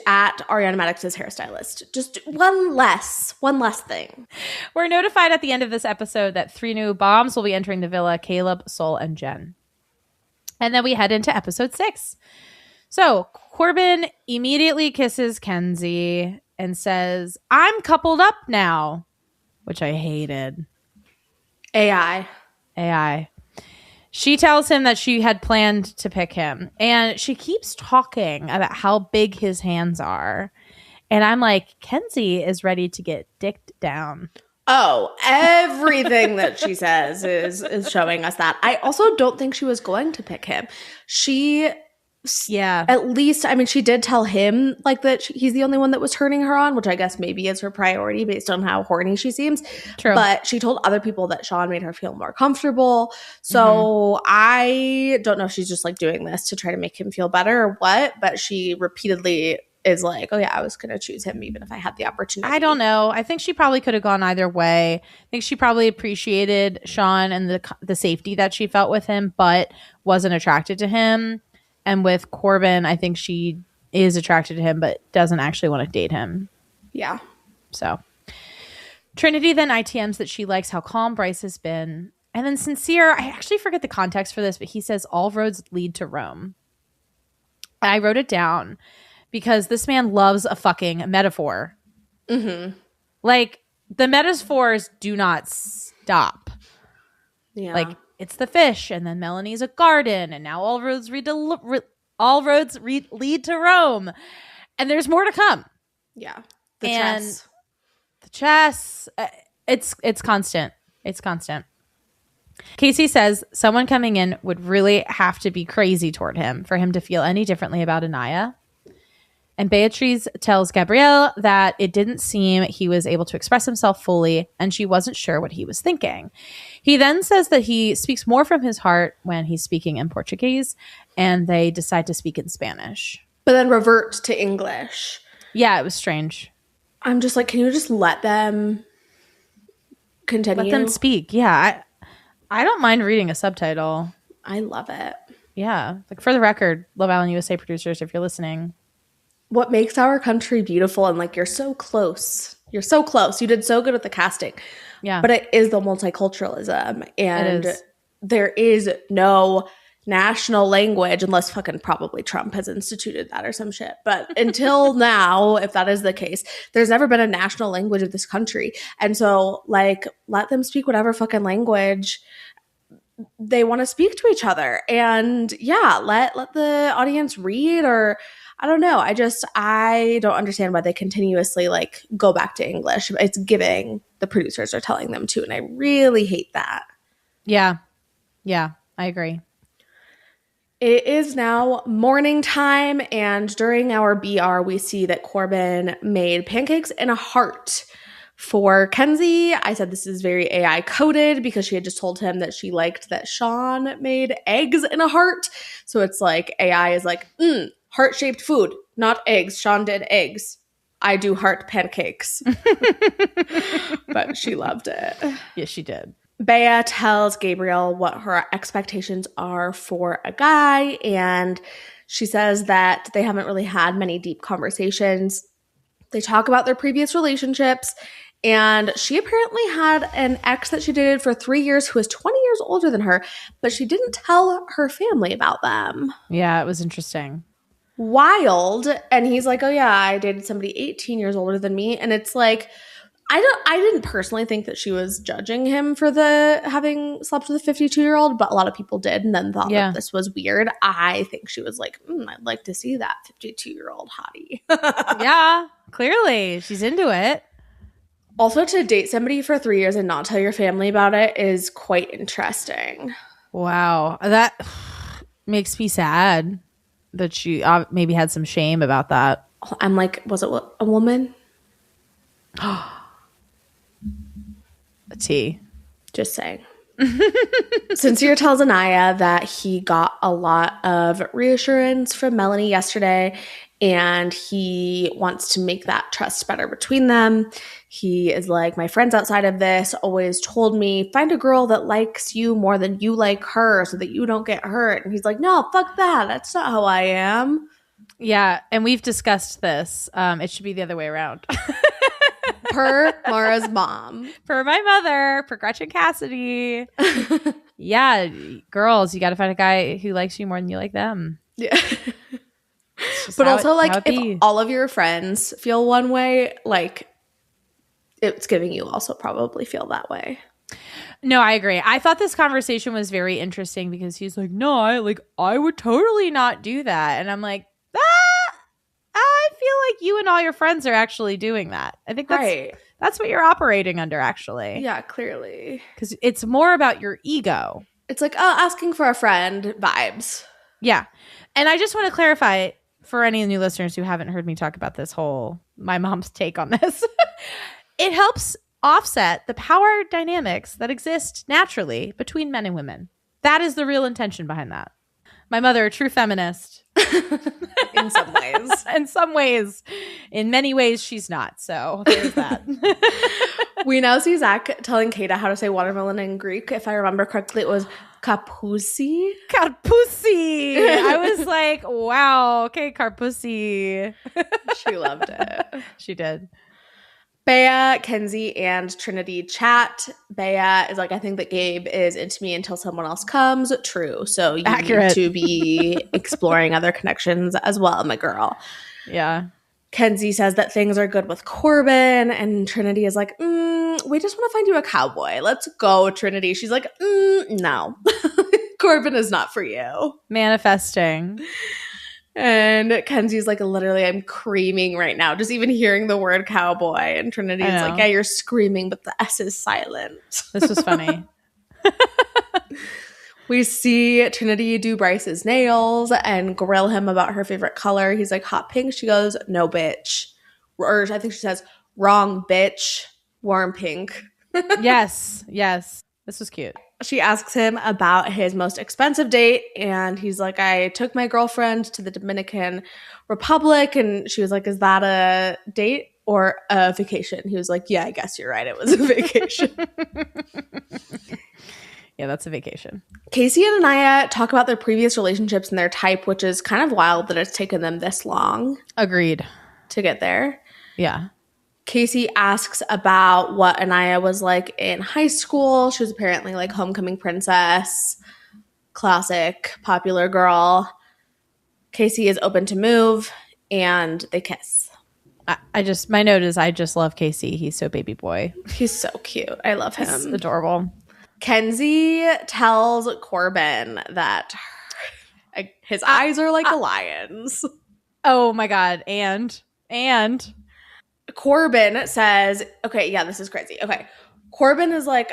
at Ariana Maddox's hairstylist. Just one less thing. We're notified at the end of this episode that 3 new bombs will be entering the villa: Caleb, Sol, and Jen. And then we head into episode 6. So Corbin immediately kisses Kenzie and says, I'm coupled up now, which I hated. AI. She tells him that she had planned to pick him, and she keeps talking about how big his hands are. And I'm like, Kenzie is ready to get dicked down. Oh, everything that she says is showing us that. I also don't think she was going to pick him. At least, I mean, she did tell him like that he's the only one that was turning her on, which I guess maybe is her priority based on how horny she seems. True. But she told other people that Sean made her feel more comfortable. So I don't know if she's just like doing this to try to make him feel better or what, but she repeatedly is like, oh yeah, I was going to choose him even if I had the opportunity. I don't know. I think she probably could have gone either way. I think she probably appreciated Sean and the safety that she felt with him, but wasn't attracted to him. And with Corbin, I think she is attracted to him, but doesn't actually want to date him. Yeah. So Trinity then ITMs that she likes how calm Bryce has been. And then Sincere, I actually forget the context for this, but he says all roads lead to Rome. I wrote it down because this man loves a fucking metaphor. Mm-hmm. Like, the metaphors do not stop. Yeah. Like, it's the fish, and then Melanie's a garden, and now all roads lead to Rome, and there's more to come. Yeah, The chess. It's constant. It's constant. Casey says someone coming in would really have to be crazy toward him for him to feel any differently about Anaya. And Beatrice tells Gabrielle that it didn't seem he was able to express himself fully, and she wasn't sure what he was thinking. He then says that he speaks more from his heart when he's speaking in Portuguese, and they decide to speak in Spanish. but then revert to English. Yeah, it was strange. I'm just like, can you just let them continue? Let them speak. Yeah, I don't mind reading a subtitle. I love it. Yeah, like for the record, Love Island USA producers, if you're listening. What makes our country beautiful, and like, you're so close. You're so close. You did so good with the casting. Yeah. But it is the multiculturalism. And It is. there is no national language, unless fucking probably Trump has instituted that or some shit. But until now, if that is the case, there's never been a national language of this country. And so, like, let them speak whatever fucking language they want to speak to each other. And yeah, let the audience read, or I don't know. I don't understand why they continuously like go back to English. It's giving the producers are telling them to, and I really hate that. Yeah. Yeah, I agree. It is now morning time, and during our BR, we see that Corbin made pancakes in a heart for Kenzie. I said this is very AI coded because she had just told him that she liked that Sean made eggs in a heart. So it's like AI is like, heart-shaped food, not eggs. Sean did eggs. I do heart pancakes. But she loved it. Yes, she did. Bea tells Gabriel what her expectations are for a guy, and she says that they haven't really had many deep conversations. They talk about their previous relationships, and she apparently had an ex that she dated for 3 years who was 20 years older than her, but she didn't tell her family about them. Yeah, it was interesting. Wild. And he's like, oh yeah, I dated somebody 18 years older than me. And it's like, I didn't personally think that she was judging him for the having slept with a 52-year-old, but a lot of people did, and then thought that this was weird. I think she was like, I'd like to see that 52-year-old hottie. Yeah, clearly she's into it. Also, to date somebody for 3 years and not tell your family about it is quite interesting. Wow, that makes me sad that she maybe had some shame about that. I'm like, was it a woman? Tea. Just saying. Sincere tells Anaya that he got a lot of reassurance from Melanie yesterday, and he wants to make that trust better between them. He is like, my friends outside of this always told me, find a girl that likes you more than you like her so that you don't get hurt. And he's like, no, fuck that. That's not how I am. Yeah, and we've discussed this. It should be the other way around. Per Maura's mom. For my mother, for Gretchen Cassidy. Yeah, girls, you got to find a guy who likes you more than you like them. Yeah. But also, like, if all of your friends feel one way, like, it's giving you also probably feel that way. No, I agree. I thought this conversation was very interesting because he's like, no, I would totally not do that. And I'm like, I feel like you and all your friends are actually doing that. I think that's what you're operating under, actually. Yeah, clearly. Because it's more about your ego. It's like, asking for a friend vibes. Yeah. And I just want to clarify for any new listeners who haven't heard me talk about my mom's take on this. It helps offset the power dynamics that exist naturally between men and women. That is the real intention behind that. My mother, a true feminist. In some ways. In some ways. In many ways, she's not. So there's that. We now see Zach telling Kata how to say watermelon in Greek. If I remember correctly, it was kapusi. Karpusi. I was like, wow. Okay, karpusi. She loved it. She did. Bea, Kenzie, and Trinity chat. Bea is like, I think that Gabe is into me until someone else comes. True. So you need to be exploring other connections as well, my girl. Yeah. Kenzie says that things are good with Corbin, and Trinity is like, we just want to find you a cowboy. Let's go, Trinity. She's like, no. Corbin is not for you. Manifesting. And Kenzie's like, literally, I'm screaming right now. Just even hearing the word cowboy. And Trinity's like, yeah, you're screaming, but the S is silent. This was funny. We see Trinity do Bryce's nails and grill him about her favorite color. He's like, hot pink. She goes, no, bitch. Or I think she says, wrong, bitch. Warm pink. Yes. This was cute. She asks him about his most expensive date, and he's like, I took my girlfriend to the Dominican Republic, and she was like, is that a date or a vacation? He was like, yeah, I guess you're right. It was a vacation. Yeah, that's a vacation. Casey and Anaya talk about their previous relationships and their type, which is kind of wild that it's taken them this long. Agreed. To get there. Yeah. Casey asks about what Anaya was like in high school. She was apparently like homecoming princess, classic popular girl. Casey is open to move, and they kiss. My note is I just love Casey. He's so baby boy. He's so cute. I love him. He's adorable. Kenzie tells Corbin that his eyes are like a lion's. Oh my God. And Corbin says, okay, yeah, this is crazy. Okay. Corbin is like,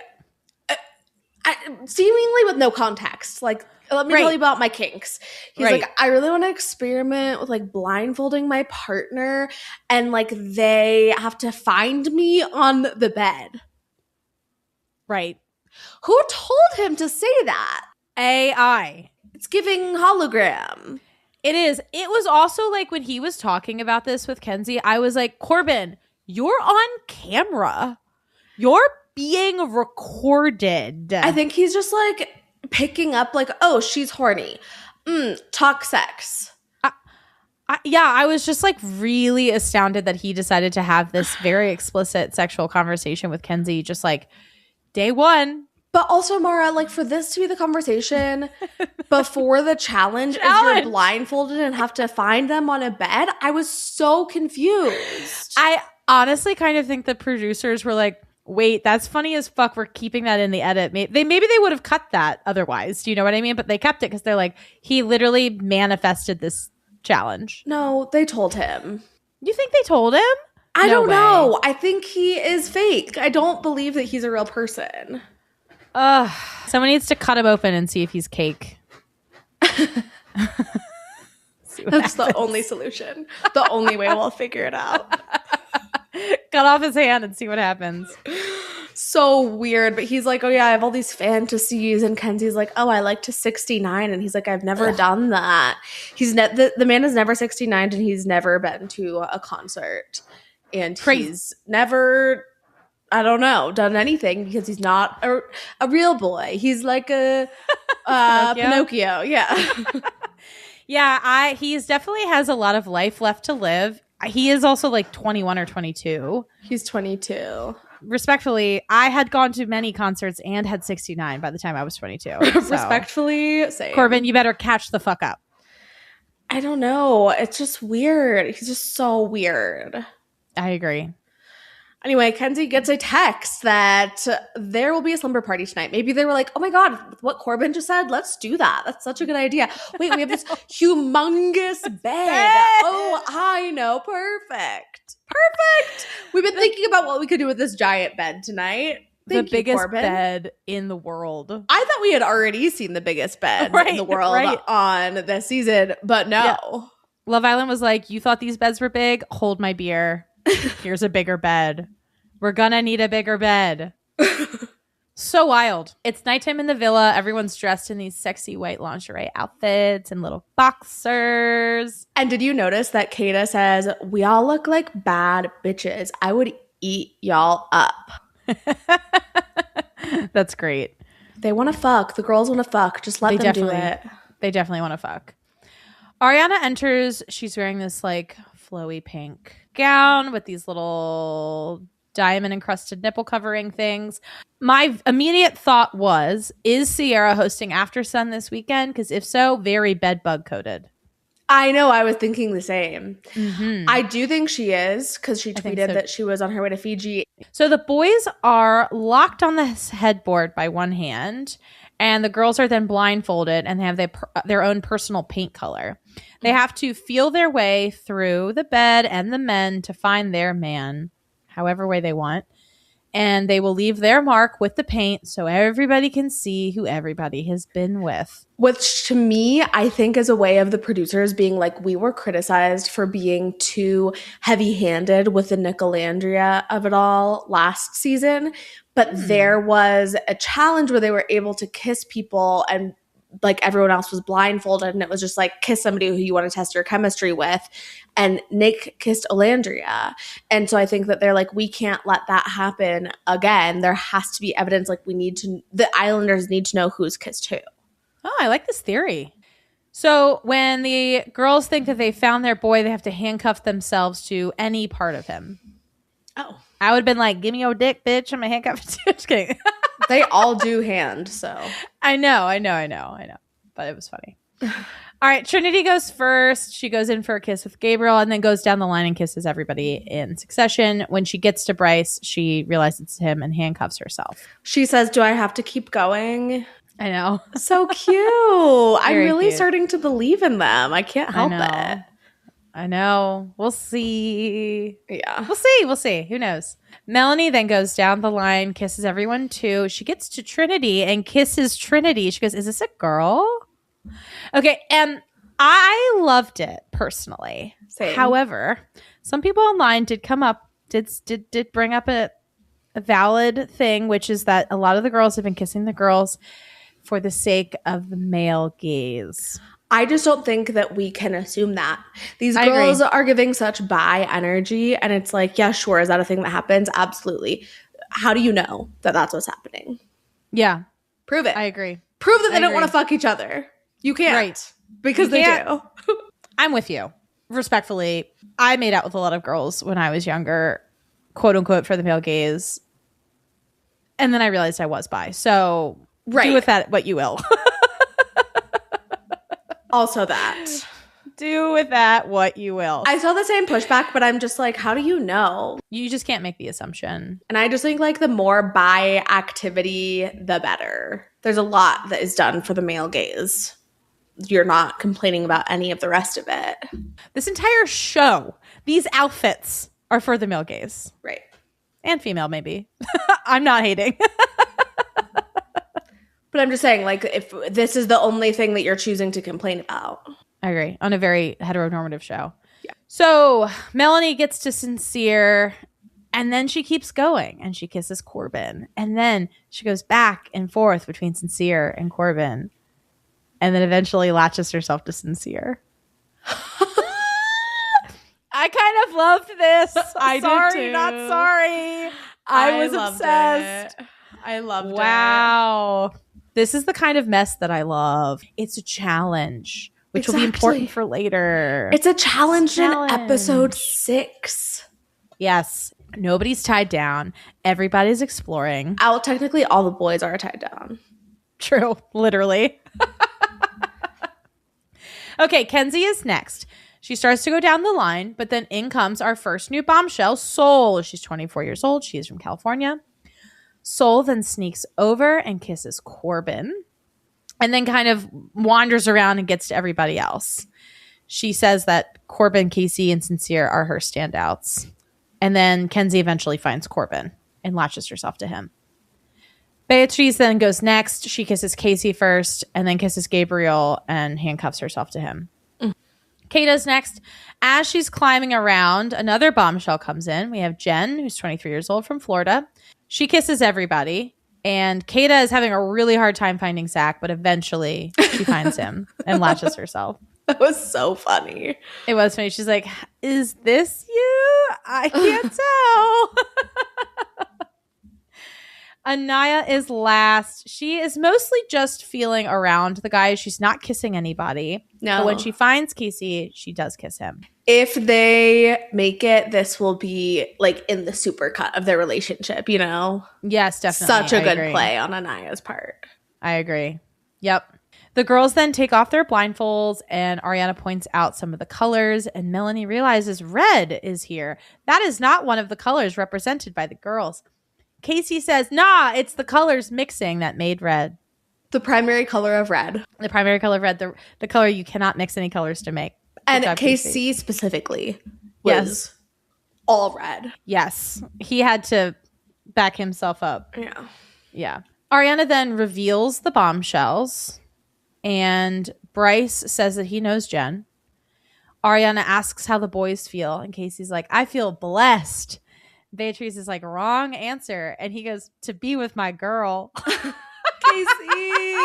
seemingly with no context. Like, let me tell you about my kinks. He's like, I really want to experiment with like blindfolding my partner, and like they have to find me on the bed. Right. Who told him to say that? AI. It's giving hologram. It is. It was also like when he was talking about this with Kenzie, I was like, Corbin, you're on camera. You're being recorded. I think he's just like picking up like, oh, she's horny. Talk sex. I was just like really astounded that he decided to have this very explicit sexual conversation with Kenzie just like day one. But also, Maura, like for this to be the conversation before the challenge is you're blindfolded and have to find them on a bed, I was so confused. I honestly kind of think the producers were like, wait, that's funny as fuck. We're keeping that in the edit. Maybe they would have cut that otherwise. Do you know what I mean? But they kept it because they're like, he literally manifested this challenge. No, they told him. You think they told him? I don't know. I think he is fake. I don't believe that he's a real person. Someone needs to cut him open and see if he's cake. That's the only solution. The only way we'll figure it out. Cut off his hand and see what happens. So weird. But he's like, oh yeah, I have all these fantasies. And Kenzie's like, oh, I like to 69. And he's like, I've never done that. He's the man has never 69 and he's never been to a concert. And he's never, I don't know, done anything because he's not a real boy. He's like a Pinocchio. Yeah. Yeah, he's definitely has a lot of life left to live. He is also like 21 or 22. He's 22. Respectfully, I had gone to many concerts and had 69 by the time I was 22. So. Respectfully, same. Corbin, you better catch the fuck up. I don't know. It's just weird. He's just so weird. I agree. Anyway, Kenzie gets a text that there will be a slumber party tonight. Maybe they were like, oh my God, what Corbin just said, let's do that. That's such a good idea. Wait, we have this humongous bed. Oh, I know. Perfect. We've been thinking about what we could do with this giant bed tonight. The biggest bed in the world. I thought we had already seen the biggest bed in the world on this season, but no. Yeah. Love Island was like, you thought these beds were big? Hold my beer. Here's a bigger bed. We're gonna need a bigger bed. So wild. It's nighttime in the villa. Everyone's dressed in these sexy white lingerie outfits and little boxers. And did you notice that Kata says, we all look like bad bitches. I would eat y'all up. That's great. They want to fuck. The girls want to fuck. Just let them do it. They definitely want to fuck. Ariana enters. She's wearing this like flowy pink gown with these little diamond encrusted nipple covering things. My immediate thought was, is Sierra hosting After Sun this weekend? Because if so, very bedbug coated. I know. I was thinking the same. Mm-hmm. I do think she is because she tweeted that she was on her way to Fiji. So the boys are locked on the headboard by one hand, and the girls are then blindfolded and they have their own personal paint color. They have to feel their way through the bed and the men to find their man, however way they want. and they will leave their mark with the paint so everybody can see who everybody has been with. Which to me, I think is a way of the producers being like, we were criticized for being too heavy-handed with the Nicolandria of it all last season. But there was a challenge where they were able to kiss people and like everyone else was blindfolded, and it was just like kiss somebody who you want to test your chemistry with. And Nick kissed Olandria. And so I think that they're like, we can't let that happen again. There has to be evidence. Like the Islanders need to know who's kissed who. Oh, I like this theory. So when the girls think that they found their boy, they have to handcuff themselves to any part of him. Oh. I would have been like, give me your dick, bitch. I'm a handcuff. Just kidding. They all do hand, so. I know. But it was funny. All right, Trinity goes first. She goes in for a kiss with Gabriel and then goes down the line and kisses everybody in succession. When she gets to Bryce, she realizes it's him and handcuffs herself. She says, do I have to keep going? I know. So cute. I'm really cute. starting to believe in them. I can't help it. I know. We'll see. Yeah. We'll see. Who knows? Melanie then goes down the line, kisses everyone too. She gets to Trinity and kisses Trinity. She goes, is this a girl? Okay. And I loved it personally. Same. However, some people online did bring up a valid thing, which is that a lot of the girls have been kissing the girls for the sake of the male gaze. I just don't think that we can assume that. These girls are giving such bi energy, and it's like, yeah, sure. Is that a thing that happens? Absolutely. How do you know that that's what's happening? Yeah. Prove it. I agree. Prove that they don't want to fuck each other. You can't. Right. Because they do. I'm with you. Respectfully, I made out with a lot of girls when I was younger, quote unquote, for the male gaze. And then I realized I was bi. So do with that what you will. Also that. Do with that what you will. I saw the same pushback, but I'm just like, how do you know? You just can't make the assumption. And I just think like the more bi activity, the better. There's a lot that is done for the male gaze. You're not complaining about any of the rest of it. This entire show, these outfits are for the male gaze. Right. And female, maybe. I'm not hating. But I'm just saying, like, if this is the only thing that you're choosing to complain about. I agree. On a very heteronormative show. Yeah. So Melanie gets to Sincere, and then she keeps going, and she kisses Corbin. And then she goes back and forth between Sincere and Corbin. And then eventually latches herself to Sincere. I kind of loved this. I sorry, did too. Not sorry. I was obsessed. I loved it. Wow. This is the kind of mess that I love. It's a challenge, which will be important for later. It's a challenge in episode 6. Yes. Nobody's tied down. Everybody's exploring. Technically, all the boys are tied down. True. Literally. Okay, Kenzie is next. She starts to go down the line, but then in comes our first new bombshell, Soul. She's 24 years old. She is from California. Soul then sneaks over and kisses Corbin and then kind of wanders around and gets to everybody else. She says that Corbin, Casey, and Sincere are her standouts. And then Kenzie eventually finds Corbin and latches herself to him. Beatrice then goes next. She kisses Casey first and then kisses Gabriel and handcuffs herself to him. Kata's next. As she's climbing around, another bombshell comes in. We have Jen, who's 23 years old from Florida. She kisses everybody. And Kata is having a really hard time finding Zach, but eventually she finds him and latches herself. That was so funny. It was funny. She's like, is this you? I can't tell. Anaya is last. She is mostly just feeling around the guys. She's not kissing anybody. No. But when she finds Casey, she does kiss him. If they make it, this will be like in the supercut of their relationship, you know? Yes, definitely. Such a good play on Anaya's part. I agree. Yep. The girls then take off their blindfolds and Ariana points out some of the colors and Melanie realizes red is here. That is not one of the colors represented by the girls. Casey says, nah, it's the colors mixing that made red. The primary color of red. The primary color of red, the color you cannot mix any colors to make. And Casey specifically was all red. Yes. He had to back himself up. Yeah. Yeah. Ariana then reveals the bombshells, and Bryce says that he knows Jen. Ariana asks how the boys feel, and Casey's like, I feel blessed. Beatrice is like, wrong answer. And he goes, to be with my girl. Casey.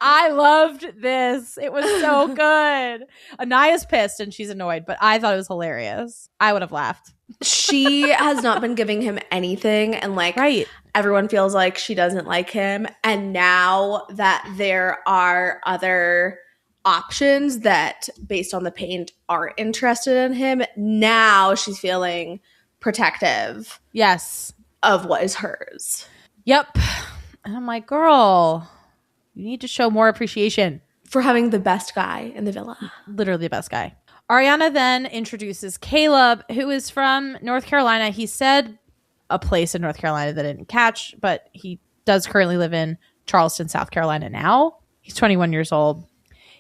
I loved this. It was so good. Anaya's pissed and she's annoyed, but I thought it was hilarious. I would have laughed. She has not been giving him anything, and like Right. everyone feels like she doesn't like him. And now that there are other options that, based on the paint, are interested in him, now she's feeling protective Yes. of what is hers. Yep. And I'm like, girl, you need to show more appreciation. For having the best guy in the villa. Literally the best guy. Ariana then introduces Caleb, who is from North Carolina. He said a place in North Carolina that I didn't catch, but he does currently live in Charleston, South Carolina now. He's 21 years old.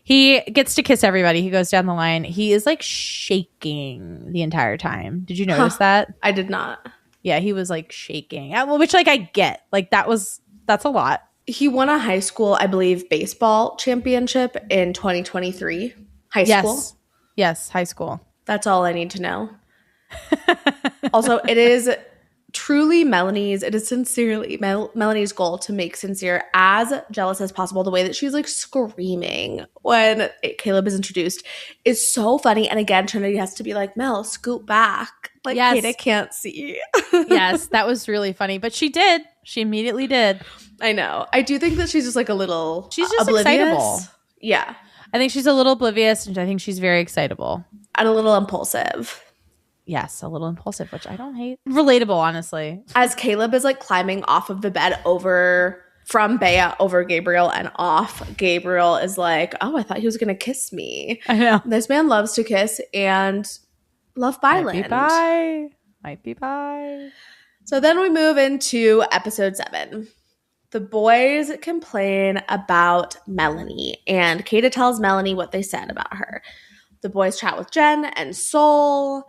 He gets to kiss everybody. He goes down the line. He is like shaking the entire time. Did you notice that? I did not. Yeah, he was like shaking, which like I get. Like that's a lot. He won a high school, I believe, baseball championship in 2023. High school. Yes, high school. That's all I need to know. Also, it is truly Melanie's, it is sincerely Melanie's goal to make Sincere as jealous as possible. The way that she's like screaming when Caleb is introduced is so funny. And again, Trinity has to be like, Mel, scoot back. Like, Yes. Kate, I can't see. Yes, that was really funny. But she did. She immediately did. I know. I do think that she's just like a little She's just oblivious. excitable. Yeah. I think she's a little oblivious, and I think she's very excitable. And a little impulsive. Yes, a little impulsive, which I don't hate. Relatable, honestly. As Caleb is like climbing off of the bed from Bea over Gabriel and off, Gabriel is like, oh, I thought he was going to kiss me. I know. This man loves to kiss and love Byland. Might be bye. So then we move into episode 7. The boys complain about Melanie, and Kata tells Melanie what they said about her. The boys chat with Jen and Sol.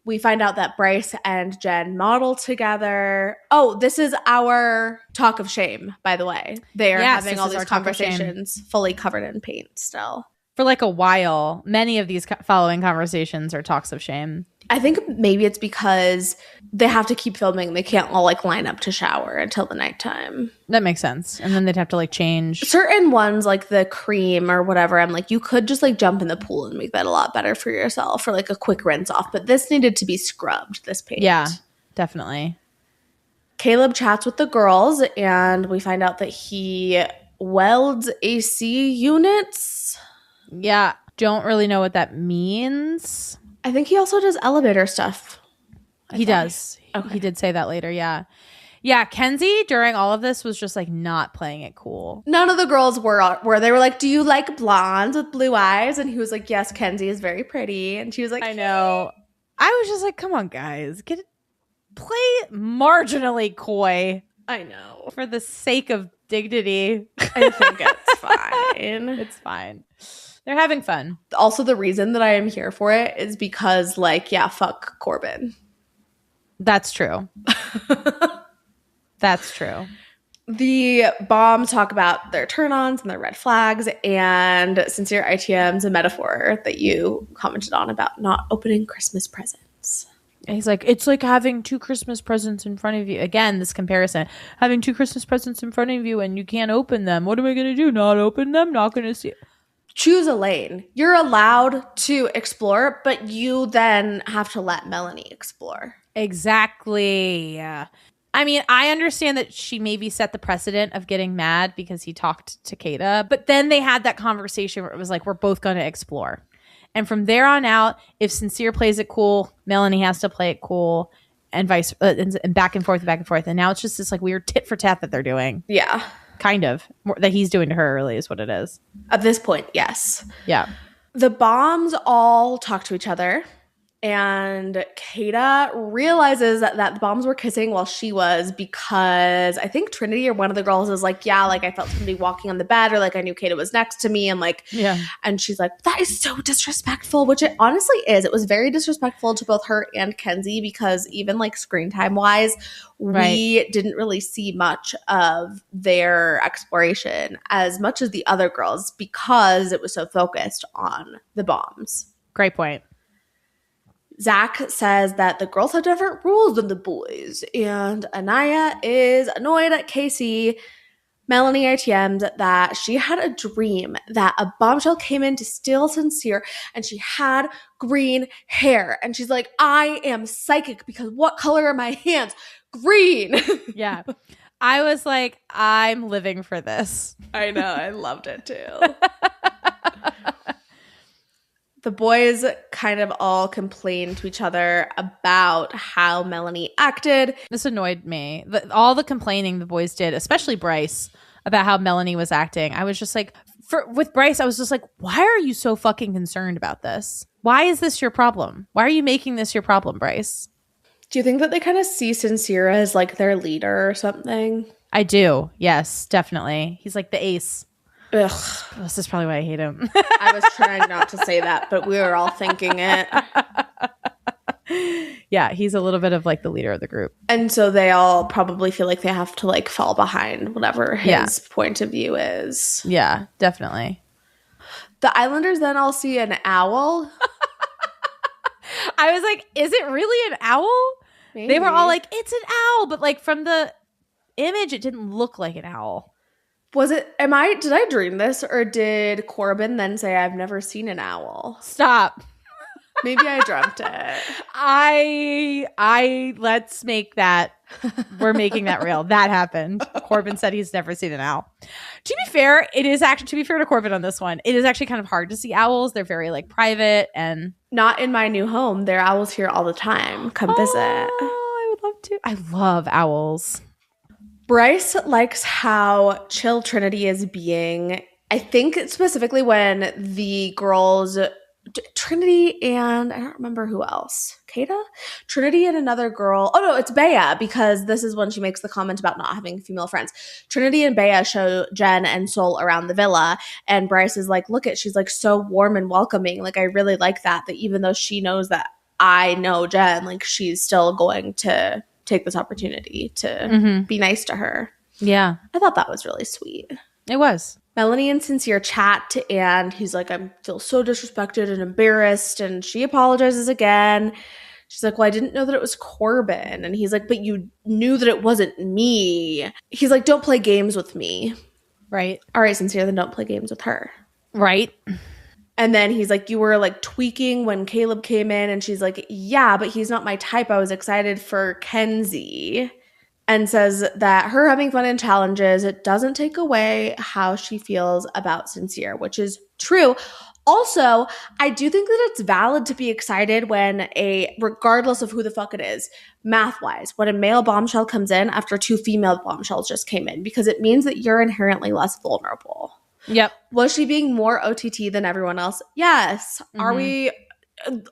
We find out that Bryce and Jen model together. Oh, this is our talk of shame, by the way. They are Yes, having this all is these our talk of shame. conversations fully covered in paint still. For like a while, many of these following conversations are talks of shame. I think maybe it's because they have to keep filming. They can't all like line up to shower until the nighttime. That makes sense. And then they'd have to like change. Certain ones like the cream or whatever, I'm like, you could just like jump in the pool and make that a lot better for yourself for like a quick rinse off. But this needed to be scrubbed, this paint. Yeah, definitely. Caleb chats with the girls and we find out that he welds AC units. Yeah, don't really know what that means. I think he also does elevator stuff. He does. Okay. He did say that later, yeah. Yeah, Kenzie during all of this was just like not playing it cool. None of the girls were. They were like, do you like blondes with blue eyes? And he was like, yes, Kenzie is very pretty. And she was like, I know. I was just like, come on, guys. Play marginally coy I know. for the sake of dignity. I think it's fine. It's fine. They're having fun. Also, the reason that I am here for it is because, like, yeah, fuck Corbin. That's true. That's true. The bombs talk about their turn-ons and their red flags, and Sincere ITM's a metaphor that you commented on about not opening Christmas presents. And he's like, it's like having 2 Christmas presents in front of you. Again, this comparison. Having 2 Christmas presents in front of you and you can't open them. What am I going to do? Not open them? Not going to see it. Choose a lane. You're allowed to explore, but you then have to let Melanie explore. Exactly. I mean, I understand that she maybe set the precedent of getting mad because he talked to Kata, but then they had that conversation where it was like, we're both going to explore. And from there on out, if Sincere plays it cool, Melanie has to play it cool, and vice and back and forth. And now it's just this like weird tit for tat that they're doing. Yeah. Kind of. That he's doing to her, really, is what it is. At this point, yes. Yeah. The bombs all talk to each other, And Kata realizes that the bombs were kissing while she was, because I think Trinity or one of the girls is like, yeah, like I felt somebody walking on the bed, or like I knew Kata was next to me. And like, Yeah. and she's like, that is so disrespectful, which it honestly is. It was very disrespectful to both her and Kenzie, because even like screen time wise, we didn't really see much of their exploration as much as the other girls, because it was so focused on the bombs. Great point. Zach says that the girls have different rules than the boys, and Anaya is annoyed at Casey. Melanie ATM'd that she had a dream that a bombshell came in to steal Sincere, and she had green hair. And she's like, I am psychic because what color are my hands? Green. Yeah. I was like, I'm living for this. I know. I loved it too. The boys kind of all complained to each other about how Melanie acted. This annoyed me. All the complaining the boys did, especially Bryce, about how Melanie was acting. I was just like, with Bryce, I was just like, why are you so fucking concerned about this? Why is this your problem? Why are you making this your problem, Bryce? Do you think that they kind of see Sincere as like their leader or something? I do. Yes, definitely. He's like the ace. Ugh. This is probably why I hate him. I was trying not to say that, but we were all thinking it. Yeah, he's a little bit of like the leader of the group. And so they all probably feel like they have to like fall behind whatever his point of view is. Yeah, definitely. The Islanders then all see an owl. I was like, is it really an owl? Maybe. They were all like, it's an owl. But like from the image, it didn't look like an owl. Was it, did I dream this, or did Corbin then say, I've never seen an owl? Stop. Maybe I dreamt it. Let's make that, we're making that real. That happened. Corbin said he's never seen an owl. To be fair, to be fair to Corbin on this one, it is actually kind of hard to see owls. They're very like private and. Not in my new home. There are owls here all the time. Come visit. I would love to. I love owls. Bryce likes how chill Trinity is being. I think specifically when the girls, Trinity and I don't remember who else. Kata? Trinity and another girl. Oh no, it's Bea, because this is when she makes the comment about not having female friends. Trinity and Bea show Jen and Sol around the villa, and Bryce is like, look she's like so warm and welcoming. Like I really like that even though she knows that I know Jen, like she's still going to take this opportunity to be nice to her. Yeah. I thought that was really sweet. It was. Melanie and Sincere chat, and he's like, I feel so disrespected and embarrassed, and she apologizes again. She's like, well, I didn't know that it was Corbin. And he's like, but you knew that it wasn't me. He's like, don't play games with me. Right. All right, Sincere, then don't play games with her. Right. And then he's like, you were like tweaking when Caleb came in. And she's like, yeah, but he's not my type. I was excited for Kenzie. And says that her having fun in challenges, it doesn't take away how she feels about Sincere, which is true. Also, I do think that it's valid to be excited when regardless of who the fuck it is, math-wise, when a male bombshell comes in after two female bombshells just came in, because it means that you're inherently less vulnerable. Yep. Was she being more OTT than everyone else? Yes. Mm-hmm. Are we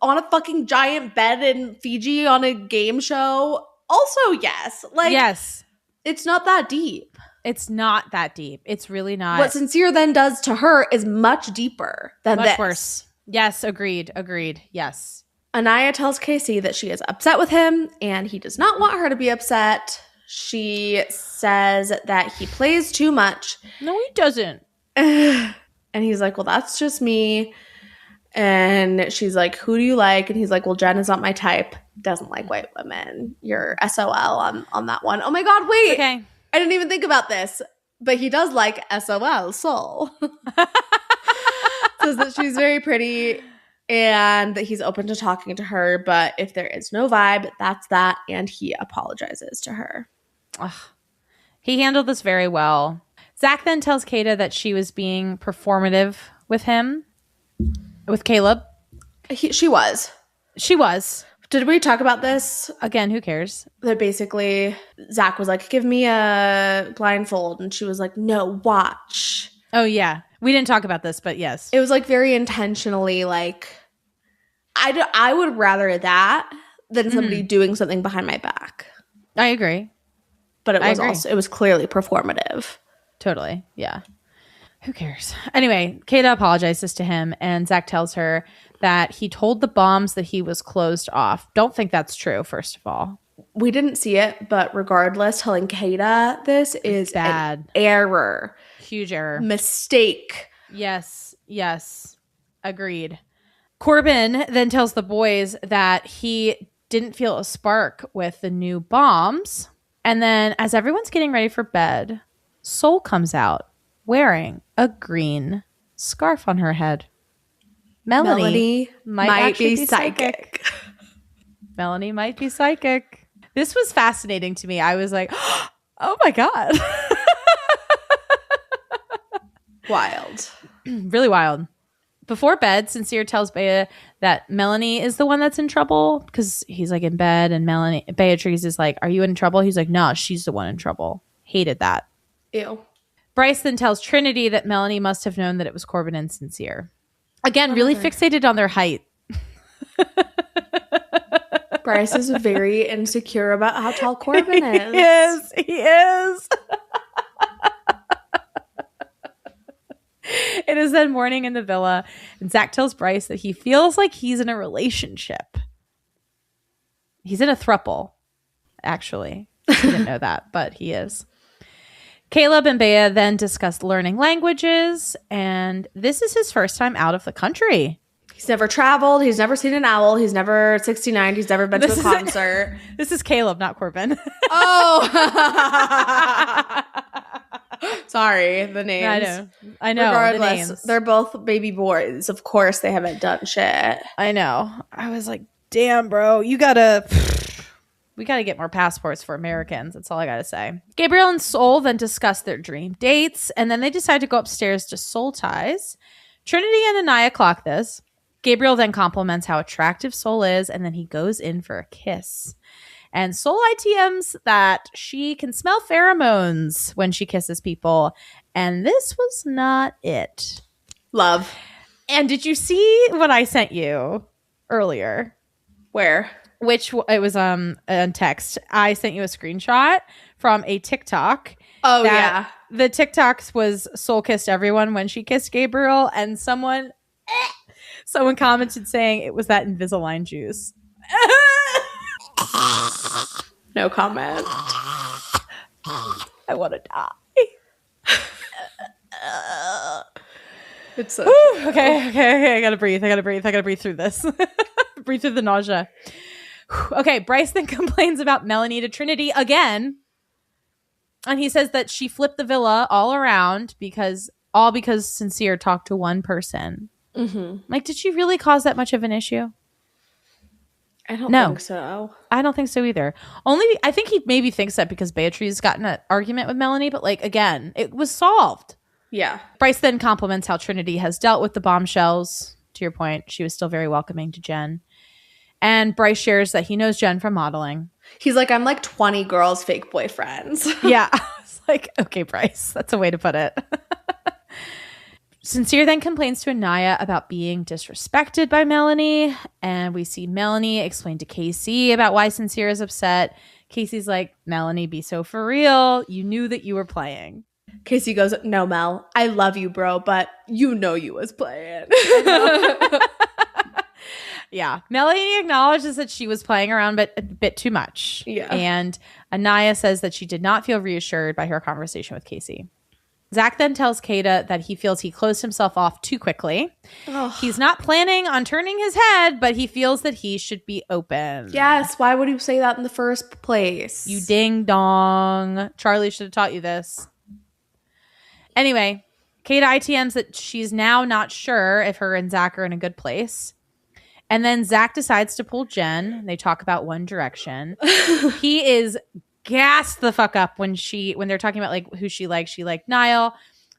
on a fucking giant bed in Fiji on a game show? Also, yes. Like, yes. It's not that deep. It's not that deep. It's really not. What Sincere then does to her is much deeper than this. Much worse. Yes, agreed. Yes. Anaya tells Casey that she is upset with him and he does not want her to be upset. She says that he plays too much. No, he doesn't. And he's like, well, that's just me. And she's like, who do you like? And he's like, well, Jen is not my type. Doesn't like white women. You're SOL on that one. Oh my God, wait. Okay. I didn't even think about this. But he does like SOL, Sol. Says that she's very pretty and that he's open to talking to her. But if there is no vibe, that's that. And he apologizes to her. Ugh. He handled this very well. Zach then tells Kata that she was being performative with him. With Caleb. She was. Did we talk about this? Again, who cares? That basically Zach was like, give me a blindfold. And she was like, no, watch. Oh, yeah. We didn't talk about this, but yes. It was like very intentionally like I would rather that than somebody doing something behind my back. I agree. But it was clearly performative. Totally. Yeah. Who cares? Anyway, Kata apologizes to him, and Zach tells her that he told the bombs that he was closed off. Don't think that's true, first of all. We didn't see it, but regardless, telling Kata this is bad. An error. Huge error. Mistake. Yes. Agreed. Corbin then tells the boys that he didn't feel a spark with the new bombs. And then as everyone's getting ready for bed, Sol comes out wearing a green scarf on her head. Melanie might be psychic. Melanie might be psychic. This was fascinating to me. I was like, oh my God. Wild. Really wild. Before bed, Sincere tells Bea that Melanie is the one that's in trouble because he's like in bed, and Beatrice is like, are you in trouble? He's like, no, she's the one in trouble. Hated that. Ew. Bryce then tells Trinity that Melanie must have known that it was Corbin and Sincere. Again, really fixated on their height. Bryce is very insecure about how tall Corbin is. He is. It is then morning in the villa, and Zach tells Bryce that he feels like he's in a relationship. He's in a throuple, actually. I didn't know that, but he is. Caleb and Bea then discuss learning languages, and this is his first time out of the country. He's never traveled. He's never seen an owl. He's never 69. He's never been to a concert. This is Caleb, not Corbin. Oh. Sorry, the names. I know. Regardless, the names. They're both baby boys. Of course, they haven't done shit. I know. I was like, damn, bro, we gotta get more passports for Americans. That's all I gotta say. Gabriel and Sol then discuss their dream dates, and then they decide to go upstairs to Soul Ties. Trinity and Anaya clock this. Gabriel then compliments how attractive Sol is, and then he goes in for a kiss. And Sol ITMs that she can smell pheromones when she kisses people. And this was not it. Love. And did you see what I sent you earlier? Where? It was on text. I sent you a screenshot from a TikTok. Oh, yeah. The TikToks was Sol kissed everyone when she kissed Gabriel. And someone commented saying it was that Invisalign juice. No comment. I want to die. It's so okay. I gotta breathe through this. Breathe through the nausea. Okay, Bryce then complains about Melanie to Trinity again. And he says that she flipped the villa all around because Sincere talked to one person. Mm-hmm. Like, did she really cause that much of an issue? I don't think so. I don't think so either. I think he maybe thinks that because Beatrice got in an argument with Melanie, but like, again, it was solved. Yeah. Bryce then compliments how Trinity has dealt with the bombshells. To your point, she was still very welcoming to Jen. And Bryce shares that he knows Jen from modeling. He's like, I'm like 20 girls' fake boyfriends. Yeah. I was like, okay, Bryce, that's a way to put it. Sincere then complains to Anaya about being disrespected by Melanie, and we see Melanie explain to Casey about why Sincere is upset. Casey's like, Melanie, be so for real. You knew that you were playing. Casey goes, no, Mel, I love you, bro, but you know you was playing. Yeah. Melanie acknowledges that she was playing around, but a bit too much. Yeah. And Anaya says that she did not feel reassured by her conversation with Casey. Zach then tells Kata that he feels he closed himself off too quickly. Oh. He's not planning on turning his head, but he feels that he should be open. Yes. Why would you say that in the first place? You ding dong. Charlie should have taught you this. Anyway, Kata ITMs that she's now not sure if her and Zach are in a good place. And then Zach decides to pull Jen. They talk about One Direction. He is gassed the fuck up when they're talking about like who she liked. She liked Niall.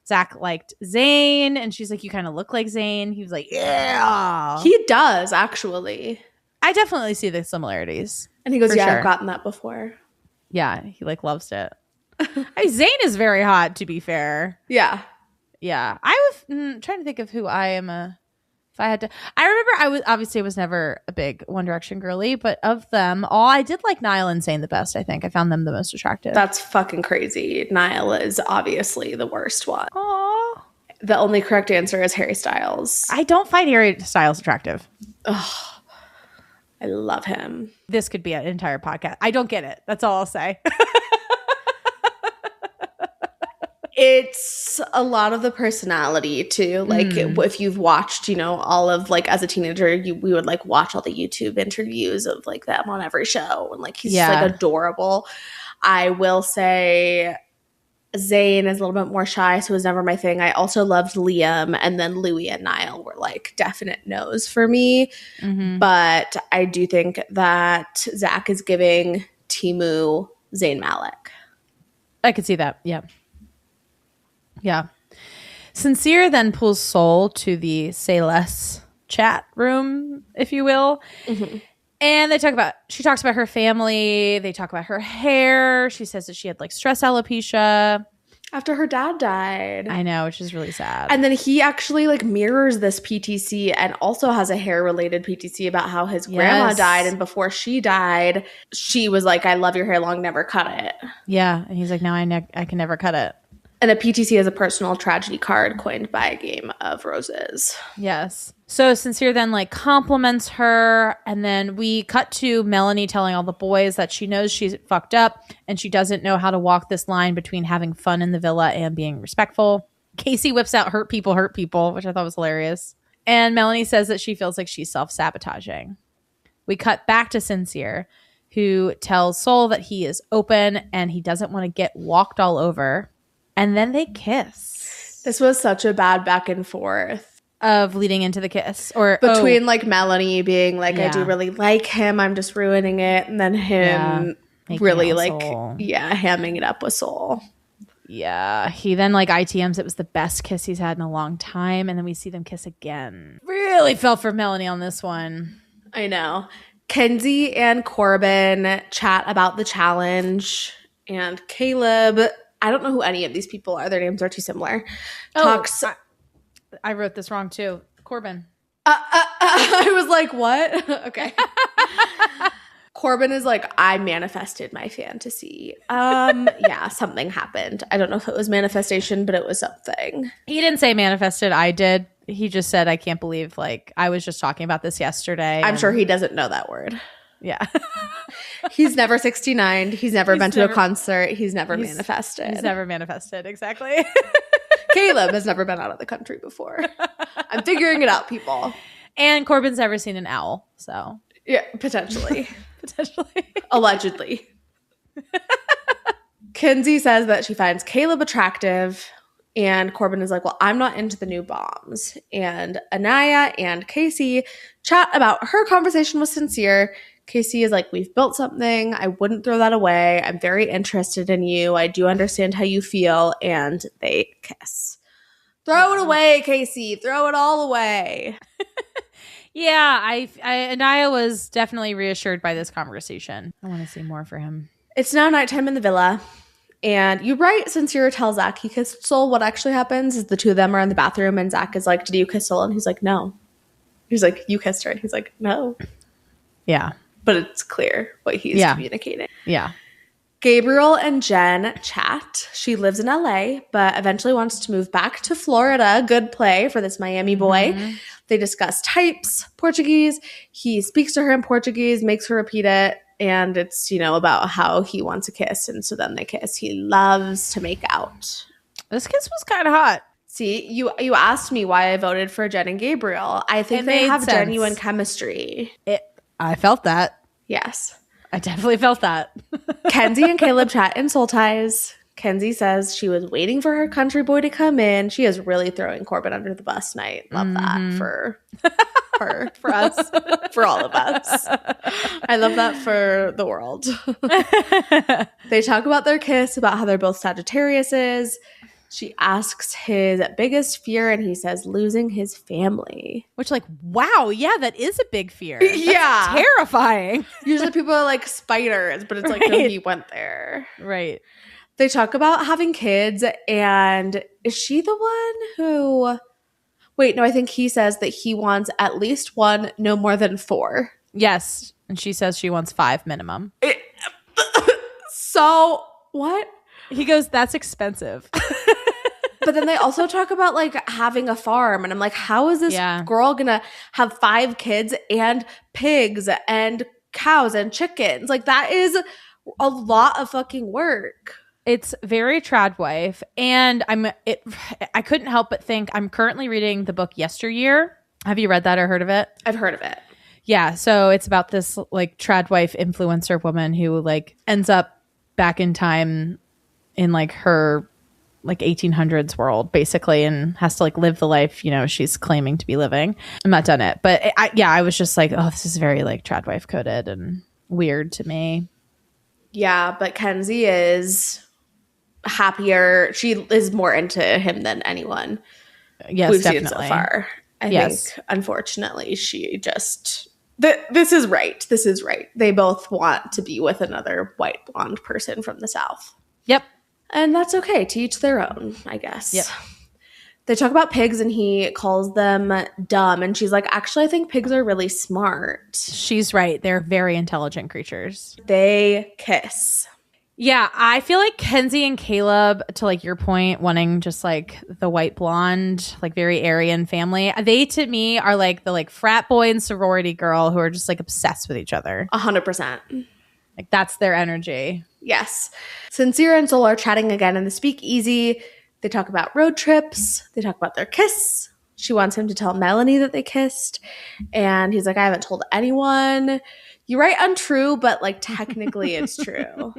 Zach liked Zayn, and she's like, "You kind of look like Zayn." He was like, "Yeah, he does actually." I definitely see the similarities. And he goes, "Yeah, sure. I've gotten that before." Yeah, he like loves it. Zayn is very hot, to be fair. Yeah. I was trying to think of who I am a If I had to, I remember I was never a big One Direction girly, but of them all, I did like Niall and Zayn the best. I think I found them the most attractive. That's fucking crazy. Niall is obviously the worst one. Aww. The only correct answer is Harry Styles. I don't find Harry Styles attractive. Ugh. I love him. This could be an entire podcast. I don't get it. That's all I'll say. It's a lot of the personality too. Like if you've watched, all of like as a teenager, we would like watch all the YouTube interviews of like them on every show, and like he's just like adorable. I will say Zayn is a little bit more shy, so it was never my thing. I also loved Liam, and then Louis and Niall were like definite no's for me. But I do think that Zach is giving Temu Zayn Malik. I could see that. Yeah. Yeah. Sincere then pulls Soul to the Say Less chat room, if you will. And she talks about her family. They talk about her hair. She says that she had like stress alopecia after her dad died. I know, which is really sad. And then he actually like mirrors this PTC and also has a hair related PTC about how his grandma died. And before she died, she was like, I love your hair long, never cut it. Yeah. And he's like, now I can never cut it. And a PTC is a personal tragedy card coined by a game of roses. Yes. So Sincere then like compliments her. And then we cut to Melanie telling all the boys that she knows she's fucked up and she doesn't know how to walk this line between having fun in the villa and being respectful. Casey whips out hurt people, which I thought was hilarious. And Melanie says that she feels like she's self-sabotaging. We cut back to Sincere, who tells Soul that he is open and he doesn't want to get walked all over. And then they kiss. This was such a bad back and forth. Of leading into the kiss. Or between like Melanie being like, I do really like him, I'm just ruining it. And then him really like, hamming it up with Soul. Yeah. He then like ITMs it was the best kiss he's had in a long time. And then we see them kiss again. Really fell for Melanie on this one. I know. Kenzie and Corbin chat about the challenge. And Caleb... I don't know who any of these people are. Their names are too similar. I wrote this wrong too. Corbin. I was like, what? Okay. Corbin is like, I manifested my fantasy. Yeah, something happened. I don't know if it was manifestation, but it was something. He didn't say manifested. I did. He just said, I can't believe, like, I was just talking about this yesterday. I'm sure he doesn't know that word. Yeah. He's never 69. He's never been to a concert. He's never manifested. He's never manifested. Exactly. Caleb has never been out of the country before. I'm figuring it out, people. And Corbin's never seen an owl. So yeah, potentially. Potentially. Allegedly. Kenzie says that she finds Caleb attractive. And Corbin is like, well, I'm not into the new bombs. And Anaya and Casey chat about her conversation with Sincere. Casey is like, we've built something. I wouldn't throw that away. I'm very interested in you. I do understand how you feel. And they kiss. Throw it away, Casey. Throw it all away. Yeah, Anaya was definitely reassured by this conversation. I want to see more for him. It's now nighttime in the villa. And you're right, Sincere tells Zach he kissed Soul. What actually happens is the two of them are in the bathroom and Zach is like, did you kiss Soul? And he's like, no. He's like, you kissed her. And he's like, no. Yeah. But it's clear what he's communicating. Yeah. Gabriel and Jen chat. She lives in LA, but eventually wants to move back to Florida. Good play for this Miami boy. Mm-hmm. They discuss types, Portuguese. He speaks to her in Portuguese, makes her repeat it. And it's, about how he wants a kiss. And so then they kiss. He loves to make out. This kiss was kind of hot. See, you asked me why I voted for Jen and Gabriel. I think they have genuine chemistry. I felt that. Yes. I definitely felt that. Kenzie and Caleb chat in Soul Ties. Kenzie says she was waiting for her country boy to come in. She is really throwing Corbin under the bus tonight. Love that for her, for us, for all of us. I love that for the world. They talk about their kiss, about how they're both Sagittariuses. She asks his biggest fear, and he says losing his family. Which, wow, yeah, that is a big fear. Yeah. That's terrifying. Usually people are like spiders, but it's like, no, he went there. Right. They talk about having kids, and is she the one who... Wait, no, I think he says that he wants at least one, no more than 4. Yes. And she says she wants 5 minimum. So, what? He goes, that's expensive. But then they also talk about like having a farm. And I'm like, how is this girl going to have 5 kids and pigs and cows and chickens? Like, that is a lot of fucking work. It's very trad wife. And I couldn't help but think, I'm currently reading the book Yesteryear. Have you read that or heard of it? I've heard of it. Yeah. So it's about this like trad wife influencer woman who like ends up back in time in like her like 1800s world basically, and has to like live the life, you know, she's claiming to be living. I'm not done it, but I was just like, oh, this is very like trad wife coded and weird to me. Yeah, but Kenzie is happier. She is more into him than anyone. Yes, we've definitely. seen so far. I think, unfortunately, she just... This is right. This is right. They both want to be with another white blonde person from the South. Yep. And that's okay. To each their own, I guess. Yep. They talk about pigs and he calls them dumb. And she's like, actually, I think pigs are really smart. She's right. They're very intelligent creatures. They kiss. Yeah, I feel like Kenzie and Caleb, to like your point, wanting just like the white blonde, like very Aryan family. They to me are like the like frat boy and sorority girl who are just like obsessed with each other. 100%. Like that's their energy. Yes. Sincere and Soul are chatting again in the speakeasy. They talk about road trips. They talk about their kiss. She wants him to tell Melanie that they kissed. And he's like, I haven't told anyone. You write untrue, but like technically it's true.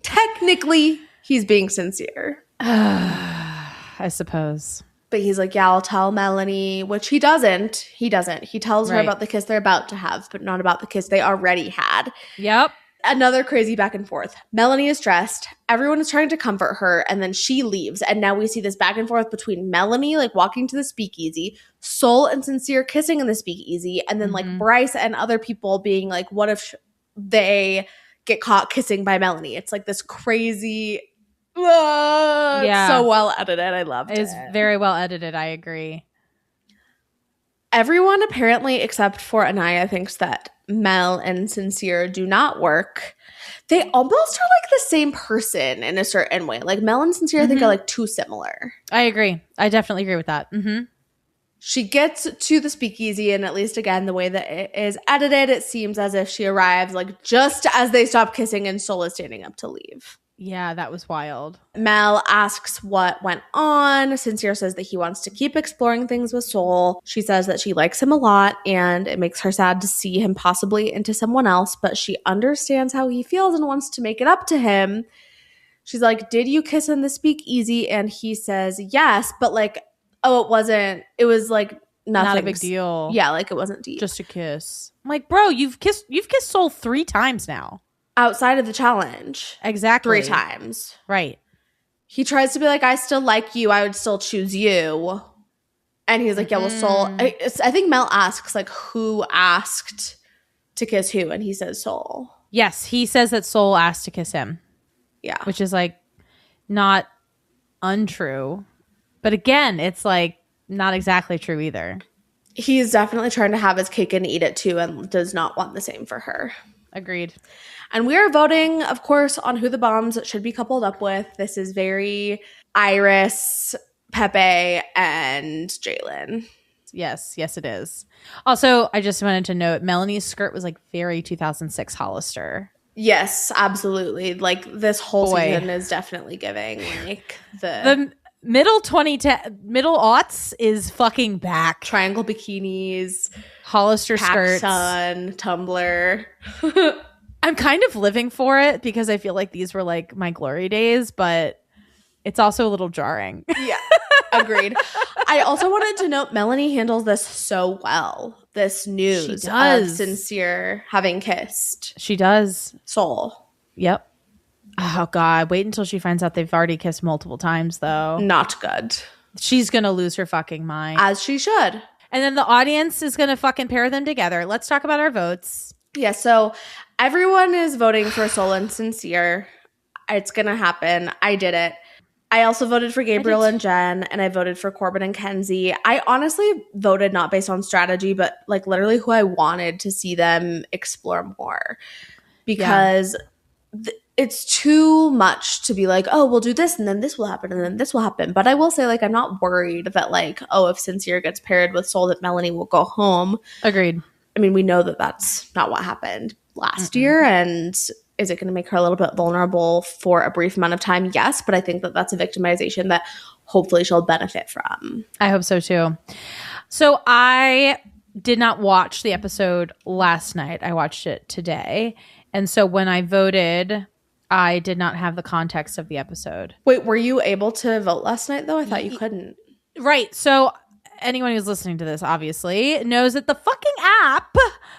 Technically, he's being sincere. I suppose. But he's like, yeah, I'll tell Melanie, which he doesn't. He doesn't. He tells her about the kiss they're about to have, but not about the kiss they already had. Yep. Another crazy back and forth. Melanie is dressed. Everyone is trying to comfort her, and then she leaves. And now we see this back and forth between Melanie, like walking to the speakeasy, Soul and Sincere kissing in the speakeasy, and then like Bryce and other people being like, what if they get caught kissing by Melanie? It's like this crazy... It's so well edited. I loved it. It's very well edited. I agree. Everyone apparently, except for Anaya, thinks that Mel and Sincere do not work. They almost are like the same person in a certain way. Like Mel and Sincere, I think, are like too similar. I agree. I definitely agree with that. She gets to the speakeasy, and at least again, the way that it is edited, it seems as if she arrives like just as they stop kissing and Soul is standing up to leave. Yeah, that was wild. Mel asks what went on. Sincere says that he wants to keep exploring things with Soul. She says that she likes him a lot and it makes her sad to see him possibly into someone else, but she understands how he feels and wants to make it up to him. She's like, did you kiss in the speakeasy? And he says yes, but like, oh, it was like nothing. Not a big deal. Yeah, like it wasn't deep. Just a kiss. I'm like, bro, you've kissed Soul 3 times now. Outside of the challenge. Exactly. 3 times. Right. He tries to be like, I still like you. I would still choose you. And he's like, yeah, well, Soul. I think Mel asks, like, who asked to kiss who? And he says Soul. Yes, he says that Soul asked to kiss him. Yeah. Which is, like, not untrue. But again, it's, like, not exactly true either. He's definitely trying to have his cake and eat it, too, and does not want the same for her. Agreed. And we are voting, of course, on who the bombs should be coupled up with. This is very Iris, Pepe, and Jalen. Yes, it is. Also, I just wanted to note, Melanie's skirt was like very 2006 Hollister. Yes, absolutely. Like this whole season is definitely giving like the middle aughts is fucking back. Triangle bikinis, Hollister skirts, Sun, Tumblr. I'm kind of living for it because I feel like these were like my glory days, but it's also a little jarring. Yeah, agreed. I also wanted to note Melanie handles this so well. This news of Sincere having kissed. She does. Soul. Yep. Oh, God. Wait until she finds out they've already kissed multiple times, though. Not good. She's going to lose her fucking mind. As she should. And then the audience is going to fucking pair them together. Let's talk about our votes. Yeah, so everyone is voting for Soul and Sincere. It's going to happen. I did it. I also voted for Gabriel too. and Jen, and I voted for Corbin and Kenzie. I honestly voted not based on strategy, but like literally who I wanted to see them explore more. Because it's too much to be like, oh, we'll do this and then this will happen and then this will happen. But I will say, like, I'm not worried that, like, oh, if Sincere gets paired with Soul, that Melanie will go home. Agreed. I mean, we know that that's not what happened last year. And is it going to make her a little bit vulnerable for a brief amount of time? Yes. But I think that that's a victimization that hopefully she'll benefit from. I hope so too. So I did not watch the episode last night. I watched it today. And so when I voted, I did not have the context of the episode. Wait, were you able to vote last night, though? I thought you couldn't. Right. So anyone who's listening to this, obviously, knows that the fucking app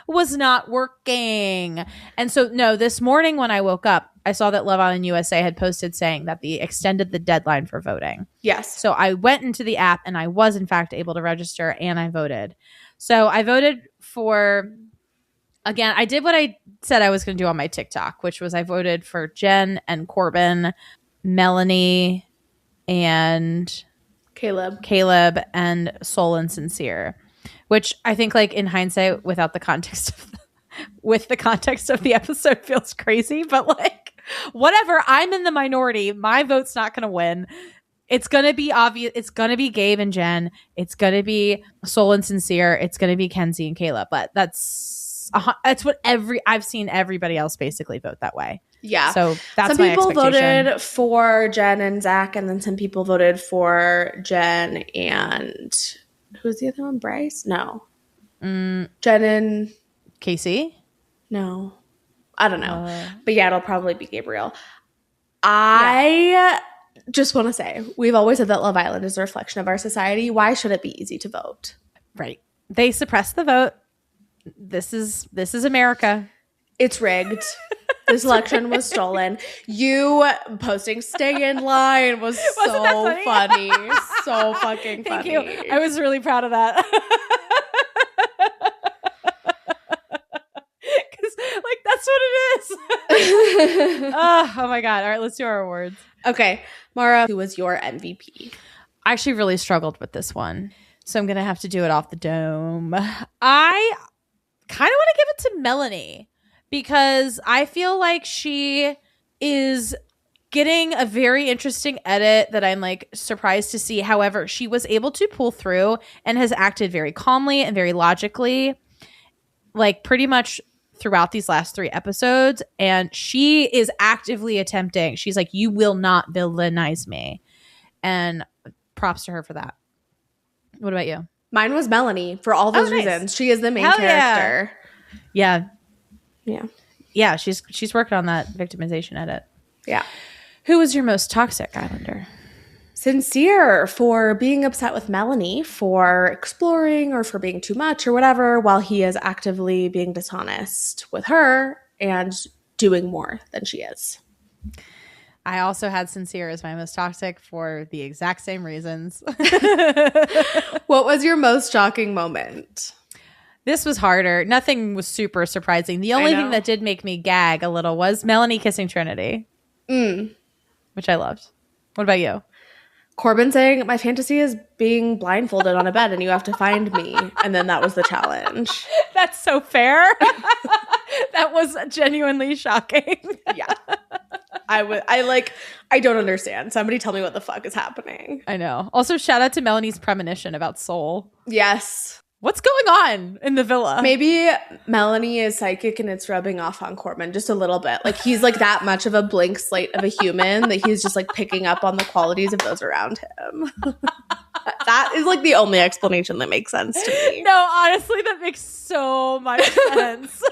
was not working. And so, no, this morning when I woke up, I saw that Love Island USA had posted saying that they extended the deadline for voting. Yes. So I went into the app and I was, in fact, able to register and I voted. So I voted for, again, I did what I said I was going to do on my TikTok, which was I voted for Jen and Corbin, Melanie, and Caleb and Soul and Sincere, which I think, like, in hindsight, without the context of with the context of the episode feels crazy, but like whatever, I'm in the minority. My vote's not going to win. It's going to be obvious. It's going to be Gabe and Jen. It's going to be Soul and Sincere. It's going to be Kenzie and Caleb. But that's what I've seen everybody else basically vote that way. Yeah. So that's some my people expectation. voted for Jen and Zach, and then some people voted for Jen and who's the other one? Bryce? No. Jen and Casey? No. I don't know. But yeah, it'll probably be Gabriel. I just want to say, we've always said that Love Island is a reflection of our society. Why should it be easy to vote? Right. They suppressed the vote. This is America. It's rigged. This election was stolen. You posting "stay in line" was so funny. So fucking funny. Thank you. I was really proud of that. Because, like, that's what it is. Oh my God. All right, let's do our awards. Okay. Maura, who was your MVP? I actually really struggled with this one, so I'm going to have to do it off the dome. I kind of want to give it to Melanie, because I feel like she is getting a very interesting edit that I'm, like, surprised to see. However, she was able to pull through and has acted very calmly and very logically, like, pretty much throughout these last 3 episodes. And she is actively attempting. She's like, you will not villainize me. And props to her for that. What about you? Mine was Melanie for all those reasons. She is the main character. Yeah. Yeah. Yeah, she's working on that victimization edit. Yeah. Who was your most toxic Islander? Sincere, for being upset with Melanie for exploring or for being too much or whatever, while he is actively being dishonest with her and doing more than she is. I also had Sincere as my most toxic for the exact same reasons. What was your most shocking moment? This was harder. Nothing was super surprising. The only thing that did make me gag a little was Melanie kissing Trinity, which I loved. What about you? Corbin saying, my fantasy is being blindfolded on a bed and you have to find me. And then that was the challenge. That's so fair. That was genuinely shocking. Yeah. I don't understand. Somebody tell me what the fuck is happening. I know. Also, shout out to Melanie's premonition about Soul. Yes. What's going on in the villa? Maybe Melanie is psychic and it's rubbing off on Corbin just a little bit. Like, he's like that much of a blank slate of a human that he's just like picking up on the qualities of those around him. That is like the only explanation that makes sense to me. No, honestly, that makes so much sense.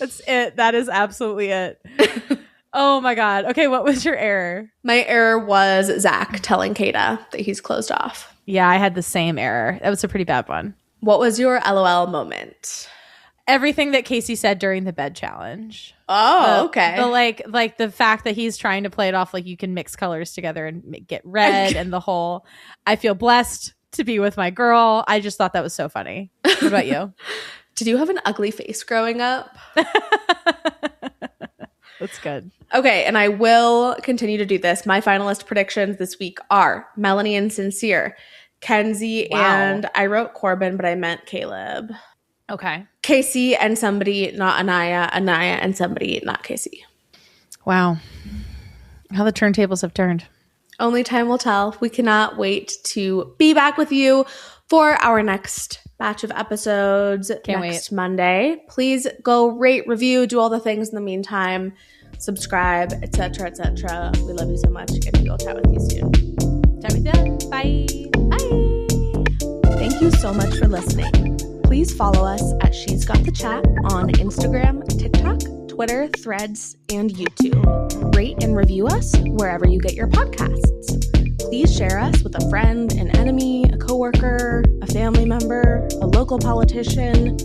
That's it. That is absolutely it. Oh my God. Okay, what was your error? My error was Zach telling Kata that he's closed off. Yeah, I had the same error. That was a pretty bad one. What was your LOL moment? Everything that Casey said during the bed challenge. Oh, okay. The like the fact that he's trying to play it off like you can mix colors together and get red, and the whole I feel blessed to be with my girl. I just thought that was so funny. What about you? Did you have an ugly face growing up? That's good. Okay, and I will continue to do this. My finalist predictions this week are Melanie and Sincere, Kenzie, and I wrote Corbin, but I meant Caleb. Okay. Casey and somebody, not Anaya, Anaya and somebody, not Casey. Wow. How the turntables have turned. Only time will tell. We cannot wait to be back with you for our next batch of episodes next Monday. Please go rate, review, do all the things in the meantime. Subscribe, etc., etc. We love you so much, and we will chat with you soon. Chat with you. Bye. Bye. Thank you so much for listening. Please follow us at She's Got the Chat on Instagram, TikTok, Twitter, Threads, and YouTube. Rate and review us wherever you get your podcasts. Please share us with a friend, an enemy, a coworker, a family member, a local politician.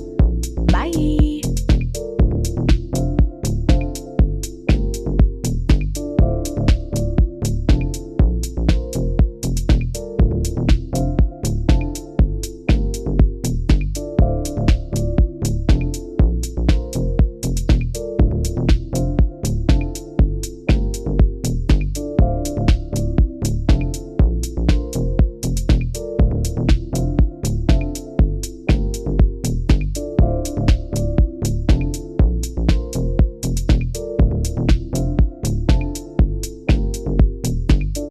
Bye.